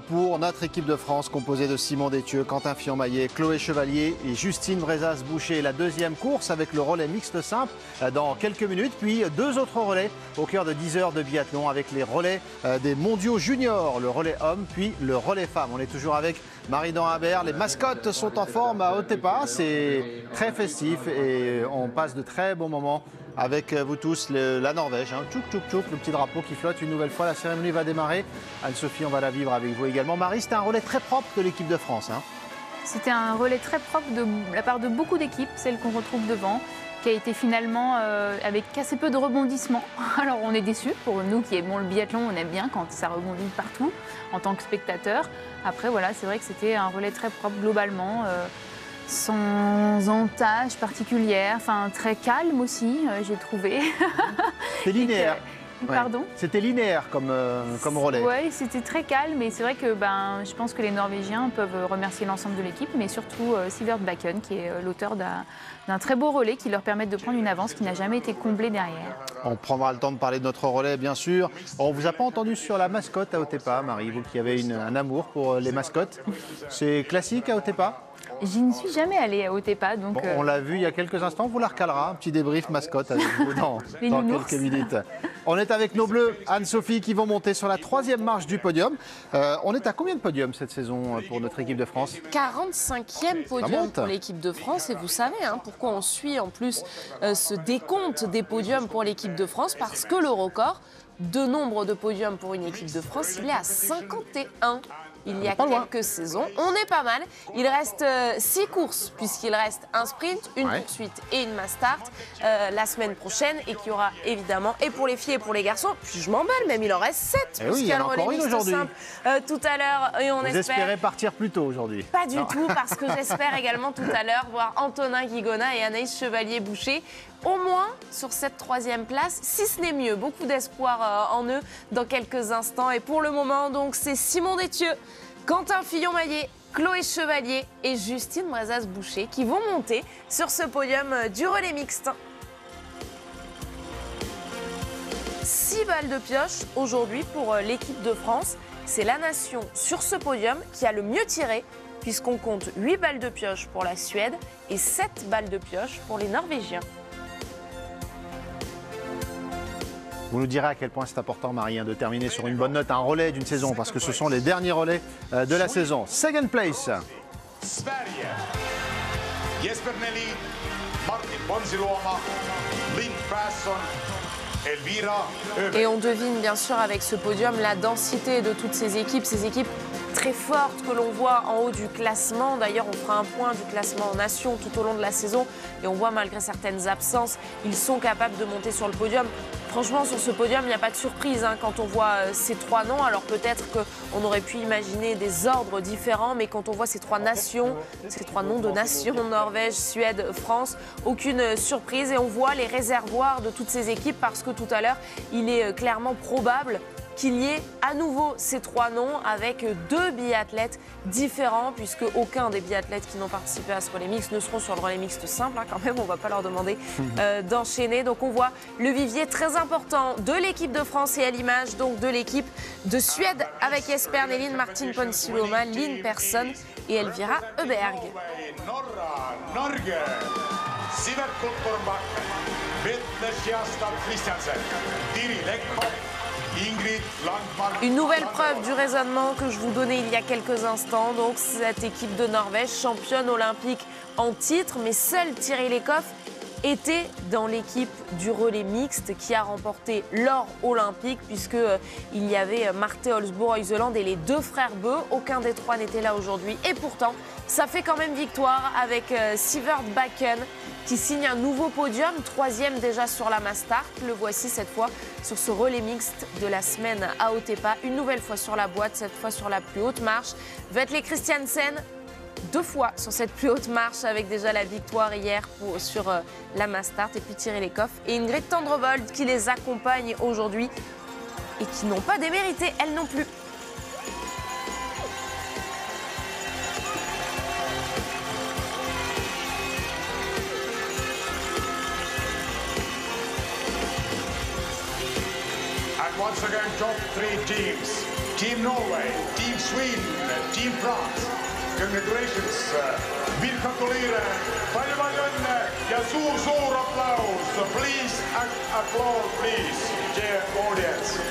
Speaker 7: pour notre équipe de France composée de Simon Détieux, Quentin Fillon-Maillet, Chloé Chevalier et Justine Brezas-Boucher. La 2e course avec le relais mixte simple dans quelques minutes. Puis 2 autres relais au cœur de 10 heures de biathlon avec les relais des mondiaux juniors, le relais homme puis le relais femme. On est toujours avec Marie Danhabert. Les mascottes sont en forme à Haut-Tepa. C'est très festif et on passe de très bons moments avec vous tous, la Norvège, hein. Tchouk, tchouk, tchouk, le petit drapeau qui flotte une nouvelle fois. La cérémonie va démarrer. Anne-Sophie, on va la vivre avec vous également. Marie, c'était un relais très propre de l'équipe de France, hein.
Speaker 8: C'était un relais très propre de la part de beaucoup d'équipes, celle qu'on retrouve devant, qui a été finalement avec assez peu de rebondissements. Alors on est déçus, pour nous qui aimons le biathlon, on aime bien quand ça rebondit partout en tant que spectateur. Après voilà, c'est vrai que c'était un relais très propre globalement. Sans entache particulière, enfin très calme aussi, j'ai trouvé.
Speaker 7: C'est linéaire.
Speaker 8: Pardon ?
Speaker 7: Ouais. C'était linéaire comme relais.
Speaker 8: Oui, c'était très calme et c'est vrai que je pense que les Norvégiens peuvent remercier l'ensemble de l'équipe, mais surtout Sivert Bakken qui est l'auteur d'un très beau relais qui leur permet de prendre une avance qui n'a jamais été comblée derrière.
Speaker 7: On prendra le temps de parler de notre relais, bien sûr. On ne vous a pas entendu sur la mascotte à Haut-Tepa, Marie, vous qui avez un amour pour les mascottes. C'est classique à Haut-Tepa ?
Speaker 8: Je ne suis jamais allée à Haut-Tepa, donc...
Speaker 7: Bon, on l'a vu il y a quelques instants, on vous la recalera, un petit débrief mascotte avec vous dans quelques minutes. On est avec nos bleus, Anne-Sophie, qui vont monter sur la 3e marche du podium. On est à combien de podiums cette saison pour notre équipe de France ?
Speaker 9: 45e podium pour l'équipe de France. Et vous savez pourquoi on suit en plus ce décompte des podiums pour l'équipe de France ? Parce que le record de nombre de podiums pour une équipe de France, il est à 51. Il y a quelques saisons. On est pas mal. Il reste 6 courses, puisqu'il reste un sprint, une poursuite et une mass start la semaine prochaine, et qu'il y aura évidemment, et pour les filles et pour les garçons, puis je m'emballe, même il en reste 7, puisqu'il y a le relais mixte simple tout à l'heure, et on espère...
Speaker 7: espérez partir plus tôt aujourd'hui ?
Speaker 9: Pas du tout, parce que j'espère également tout à l'heure voir Antonin Guigona et Anaïs Chevalier-Boucher au moins sur cette 3e place, si ce n'est mieux. Beaucoup d'espoir en eux dans quelques instants. Et pour le moment, donc, c'est Simon Détieux, Quentin Fillon-Maillet, Chloé Chevalier et Justine Brezas-Boucher qui vont monter sur ce podium du relais mixte. 6 balles de pioche aujourd'hui pour l'équipe de France. C'est la nation sur ce podium qui a le mieux tiré, puisqu'on compte 8 balles de pioche pour la Suède et 7 balles de pioche pour les Norvégiens.
Speaker 7: Vous nous direz à quel point c'est important, Marie, de terminer sur une bonne note, un relais d'une saison, parce que ce sont les derniers relais de la saison. Second place.
Speaker 10: Sverige. Jesper Nelly, Martin Bonsiluoma, Linn Persson, Elvira Öberg.
Speaker 9: Et on devine bien sûr avec ce podium la densité de toutes ces équipes très fortes que l'on voit en haut du classement. D'ailleurs, on fera un point du classement en nation tout au long de la saison et on voit malgré certaines absences, ils sont capables de monter sur le podium. Franchement, sur ce podium, il n'y a pas de surprise quand on voit ces 3 noms. Alors peut-être qu'on aurait pu imaginer des ordres différents, mais quand on voit ces 3 nations, ces 3 noms de nations, Norvège, Suède, France, aucune surprise. Et on voit les réservoirs de toutes ces équipes parce que tout à l'heure, il est clairement probable qu'il y ait à nouveau ces 3 noms avec 2 biathlètes différents, puisque aucun des biathlètes qui n'ont participé à ce relais mixte ne seront sur le relais mixte simple. Quand même, on ne va pas leur demander d'enchaîner. Donc on voit le vivier très important de l'équipe de France et à l'image donc de l'équipe de Suède avec Jesper Nelly, Martin Ponsiluoma, Linn Persson et Elvira Öberg.
Speaker 10: Sivert Kulturback, Vetle Kjærstad Christiansen, Diri Lekhoff, Ingrid Landmark.
Speaker 9: Une nouvelle preuve du raisonnement que je vous donnais il y a quelques instants. Donc cette équipe de Norvège, championne olympique en titre, mais seul Thierry Lekhoff était dans l'équipe du relais mixte qui a remporté l'or olympique, puisqu'il y avait Marte Olsboe-Heuseland et les deux frères Bø. Aucun des trois n'était là aujourd'hui. Et pourtant, ça fait quand même victoire avec Sivert Bakken qui signe un nouveau podium, 3e déjà sur la Mastart. Le voici cette fois sur ce relais mixte de la semaine à Otepää. Une nouvelle fois sur la boîte, cette fois sur la plus haute marche. Vetle Christiansen, 2 fois sur cette plus haute marche avec déjà la victoire hier sur la Mastart. Et puis Thierry Lecoff et Ingrid Tendrevold qui les accompagnent aujourd'hui et qui n'ont pas démérité, elles non plus.
Speaker 10: And once again, top 3 teams. Team Norway, Team Sweden, Team France. Congratulations. Virkatuliire, palju õnne ja suur applaus. Please, applause, please, dear audience.